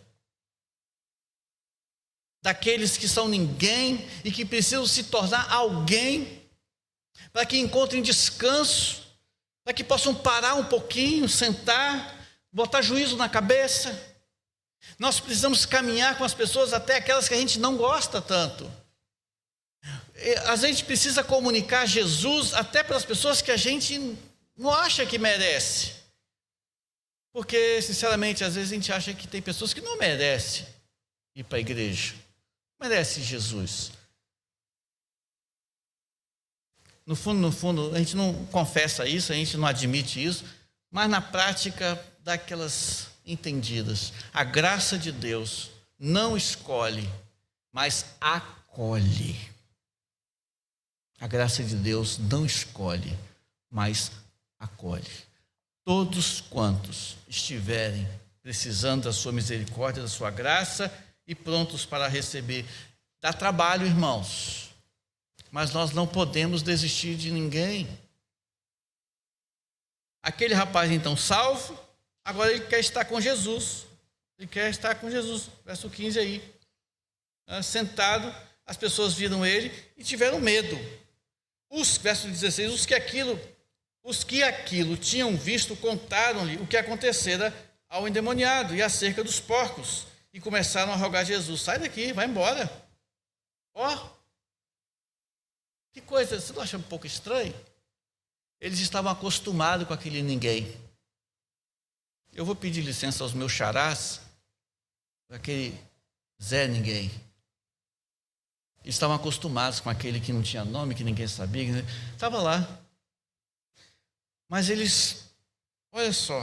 daqueles que são ninguém e que precisam se tornar alguém, para que encontrem descanso, para que possam parar um pouquinho, sentar, botar juízo na cabeça. Nós precisamos caminhar com as pessoas, até aquelas que a gente não gosta tanto. A gente precisa comunicar Jesus até para as pessoas que a gente não acha que merece. Porque, sinceramente, às vezes a gente acha que tem pessoas que não merecem ir para a igreja. Merece Jesus. No fundo, a gente não confessa isso, a gente não admite isso, mas na prática dá aquelas entendidas. A graça de Deus não escolhe, mas acolhe. A graça de Deus não escolhe, mas acolhe. Todos quantos estiverem precisando da sua misericórdia, da sua graça e prontos para receber. Dá trabalho, irmãos. Mas nós não podemos desistir de ninguém. Aquele rapaz, então, salvo, agora ele quer estar com Jesus. Ele quer estar com Jesus. Verso 15 aí. Sentado, as pessoas viram ele e tiveram medo. Verso 16, os que aquilo tinham visto contaram-lhe o que acontecera ao endemoniado e acerca dos porcos. E começaram a rogar a Jesus: sai daqui, vai embora. Ó. Que coisa, você não acha um pouco estranho? Eles estavam acostumados com aquele ninguém. Eu vou pedir licença aos meus xarás, aquele Zé Ninguém. Eles estavam acostumados com aquele que não tinha nome, que ninguém sabia. Estava lá. Mas eles, olha só,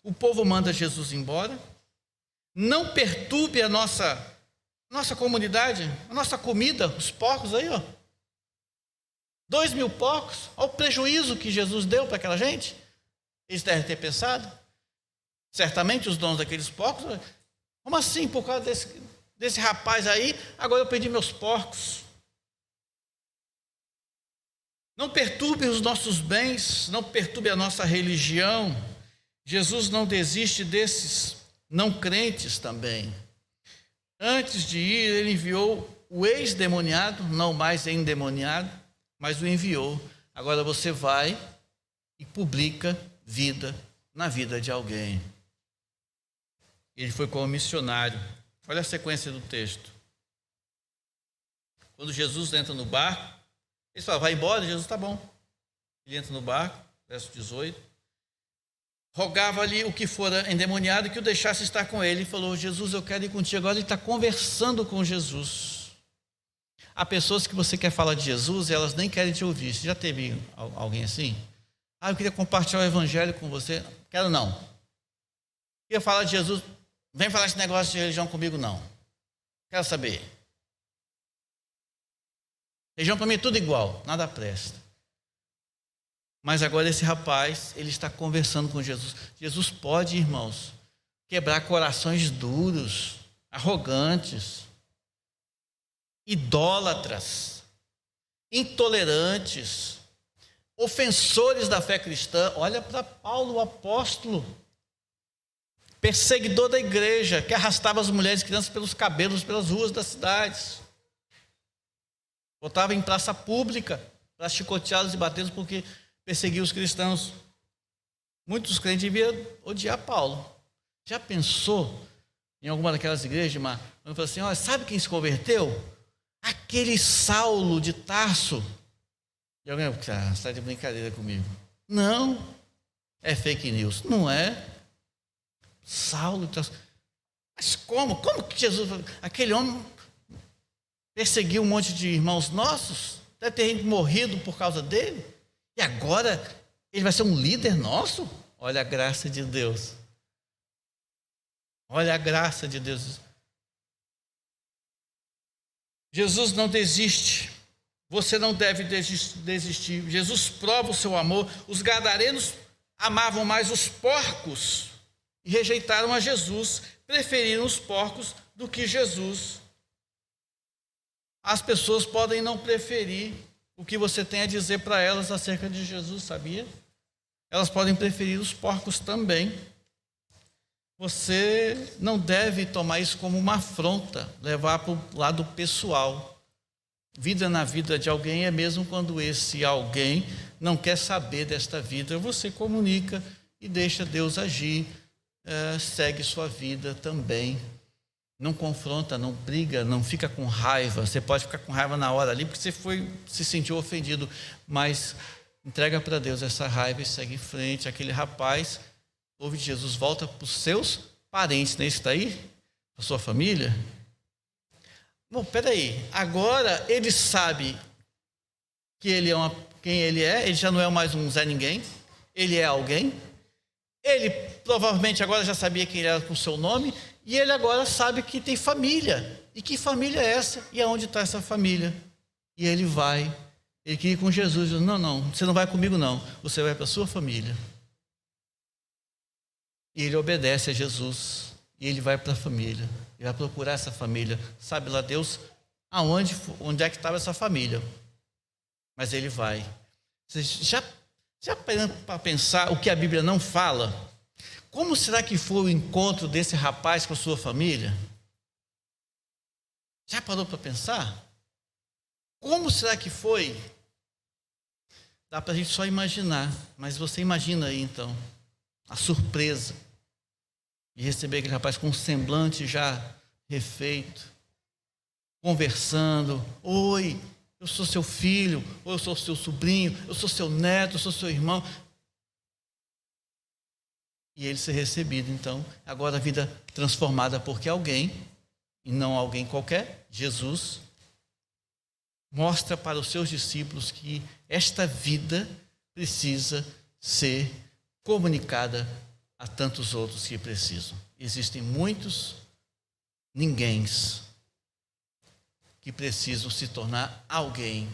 o povo manda Jesus embora, não perturbe a nossa comunidade, a nossa comida, os porcos aí, ó. 2.000 porcos, olha o prejuízo que Jesus deu para aquela gente. Eles devem ter pensado. Certamente os donos daqueles porcos, como assim, por causa desse rapaz aí, agora eu perdi meus porcos. Não perturbe os nossos bens, não perturbe a nossa religião. Jesus não desiste desses não crentes também. Antes de ir, ele enviou o ex-demoniado, não mais endemoniado, mas o enviou. Agora você vai e publica vida na vida de alguém. Ele foi como missionário. Olha a sequência do texto. Quando Jesus entra no barco, ele fala: vai embora. Jesus: tá bom. Ele entra no barco, verso 18. Rogava-lhe o que fora endemoniado que o deixasse estar com ele. E falou: Jesus, eu quero ir contigo. Agora ele está conversando com Jesus. Há pessoas que você quer falar de Jesus e elas nem querem te ouvir. Você já teve alguém assim? Eu queria compartilhar o evangelho com você. Quero não. Queria falar de Jesus. Vem falar esse negócio de religião comigo, não. Quero saber. Religião para mim é tudo igual, nada presta. Mas agora esse rapaz, ele está conversando com Jesus. Jesus pode, irmãos, quebrar corações duros, arrogantes, idólatras, intolerantes, ofensores da fé cristã. Olha para Paulo, o apóstolo, perseguidor da igreja, que arrastava as mulheres e crianças pelos cabelos, pelas ruas das cidades, botava em praça pública para chicoteá-los e batê-los porque perseguia os cristãos. Muitos crentes deviam odiar Paulo. Já pensou em alguma daquelas igrejas, irmã? Eu falei assim: olha, sabe quem se converteu? Aquele Saulo de Tarso. E alguém você está de brincadeira comigo. Não, é fake news. Não é. Saulo de Tarso. Mas como? Como que Jesus, aquele homem perseguiu um monte de irmãos nossos? Deve ter gente morrido por causa dele? E agora ele vai ser um líder nosso? Olha a graça de Deus. Olha a graça de Deus. Jesus não desiste. Você não deve desistir. Jesus prova o seu amor. Os gadarenos amavam mais os porcos e rejeitaram a Jesus. Preferiram os porcos do que Jesus. As pessoas podem não preferir o que você tem a dizer para elas acerca de Jesus, sabia? Elas podem preferir os porcos também. Você não deve tomar isso como uma afronta, levar para o lado pessoal. Vida na vida de alguém é mesmo quando esse alguém não quer saber desta vida, você comunica e deixa Deus agir, segue sua vida também. Não confronta, não briga, não fica com raiva. Você pode ficar com raiva na hora ali porque você se sentiu ofendido, mas entrega para Deus essa raiva e segue em frente. Aquele rapaz ouve de Jesus, volta para os seus parentes, não é isso que está aí? A sua família? Bom, peraí, agora ele sabe que quem ele é, ele já não é mais um Zé Ninguém, ele é alguém. Ele provavelmente agora já sabia quem ele era com o seu nome, e ele agora sabe que tem família. E que família é essa? E aonde está essa família? E ele vai. Ele queria ir com Jesus. Diz, não, você não vai comigo não. Você vai para a sua família. E ele obedece a Jesus. E ele vai para a família. Ele vai procurar essa família. Sabe lá Deus onde é que estava essa família. Mas ele vai. Você já parando para pensar o que a Bíblia não fala? Como será que foi o encontro desse rapaz com a sua família? Já parou para pensar? Como será que foi? Dá para a gente só imaginar, mas você imagina aí então, a surpresa de receber aquele rapaz com um semblante já refeito, conversando. Oi, eu sou seu filho, ou eu sou seu sobrinho, eu sou seu neto, eu sou seu irmão. E ele ser recebido, então, agora a vida transformada porque alguém, e não alguém qualquer, Jesus, mostra para os seus discípulos que esta vida precisa ser comunicada a tantos outros que precisam. Existem muitos ninguéms que precisam se tornar alguém.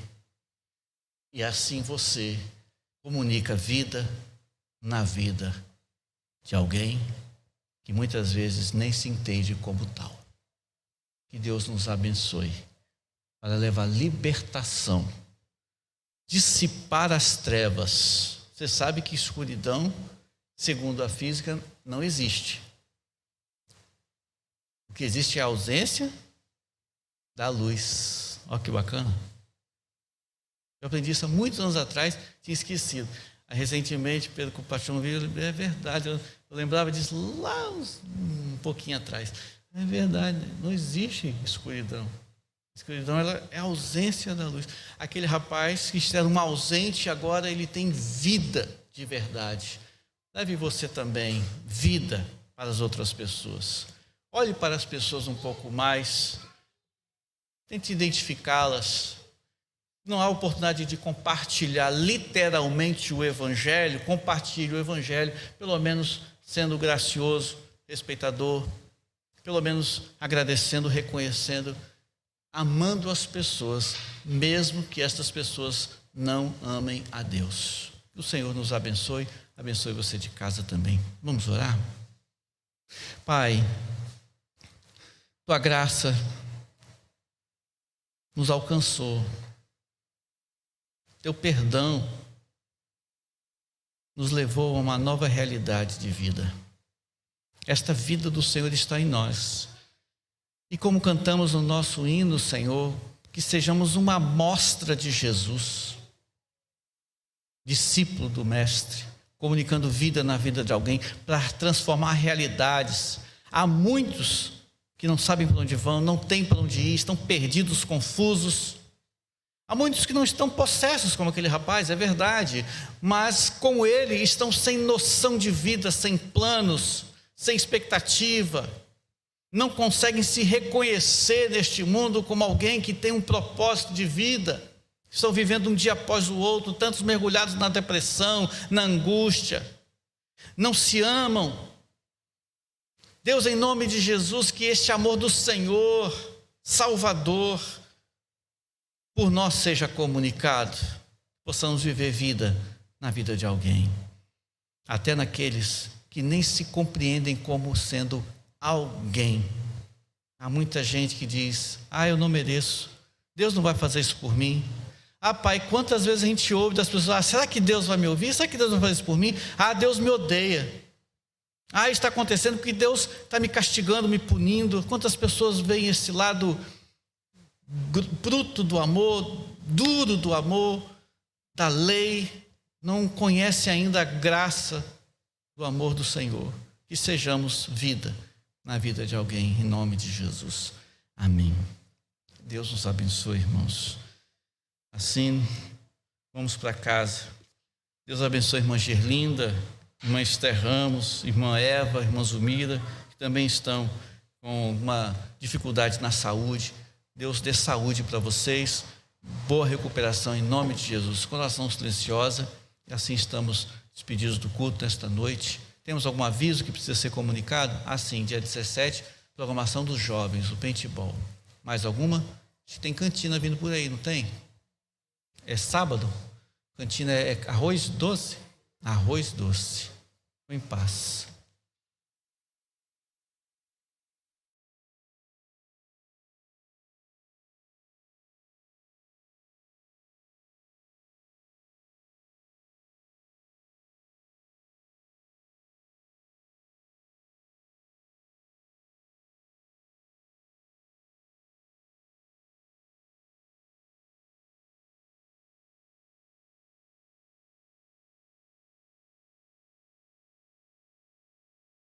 E assim você comunica vida na vida de alguém que muitas vezes nem se entende como tal. Que Deus nos abençoe para levar libertação, dissipar as trevas. Você sabe que escuridão, segundo a física, não existe. O que existe é a ausência da luz. Olha que bacana. Eu aprendi isso há muitos anos atrás, tinha esquecido. Recentemente, Pedro Compaixão veio, é verdade, eu lembrava disso lá um pouquinho atrás. É verdade, não existe escuridão. A escuridão ela é a ausência da luz. Aquele rapaz que era um ausente, agora ele tem vida de verdade. Leve você também vida para as outras pessoas. Olhe para as pessoas um pouco mais. Tente identificá-las. Não há oportunidade de compartilhar literalmente o Evangelho, compartilhe o Evangelho, pelo menos sendo gracioso, respeitador, pelo menos agradecendo, reconhecendo, amando as pessoas, mesmo que estas pessoas não amem a Deus. Que o Senhor nos abençoe, abençoe você de casa também. Vamos orar? Pai, tua graça nos alcançou. Teu perdão nos levou a uma nova realidade de vida. Esta vida do Senhor está em nós. E como cantamos no nosso hino, Senhor, que sejamos uma amostra de Jesus, discípulo do Mestre, comunicando vida na vida de alguém para transformar realidades. Há muitos que não sabem para onde vão, não têm para onde ir, estão perdidos, confusos. Há muitos que não estão possessos como aquele rapaz, é verdade, mas como ele estão sem noção de vida, sem planos, sem expectativa. não conseguem se reconhecer neste mundo como alguém que tem um propósito de vida. Estão vivendo um dia após o outro, tantos mergulhados na depressão, na angústia. Não se amam. Deus, em nome de Jesus, que este amor do Senhor, Salvador, por nós seja comunicado. Possamos viver vida na vida de alguém. Até naqueles que nem se compreendem como sendo alguém. Há muita gente que diz: eu não mereço, Deus não vai fazer isso por mim. Pai, quantas vezes a gente ouve das pessoas: será que Deus vai me ouvir? Será que Deus vai fazer isso por mim? Deus me odeia. Isso está acontecendo porque Deus está me castigando, me punindo. Quantas pessoas veem esse lado bruto do amor, duro do amor, da lei, não conhecem ainda a graça do amor do Senhor. Que sejamos vida na vida de alguém, em nome de Jesus. Amém. Deus nos abençoe, irmãos. Assim, vamos para casa. Deus abençoe a irmã Gerlinda, irmã Esther Ramos, irmã Eva, irmã Zumira, que também estão com uma dificuldade na saúde. Deus dê saúde para vocês, boa recuperação em nome de Jesus. Coração silenciosa, e assim estamos despedidos do culto nesta noite. Temos algum aviso que precisa ser comunicado? Sim, dia 17, programação dos jovens, o paintball. Mais alguma? Acho que tem cantina vindo por aí, não tem? É sábado? Cantina é arroz doce? Arroz doce. Em paz.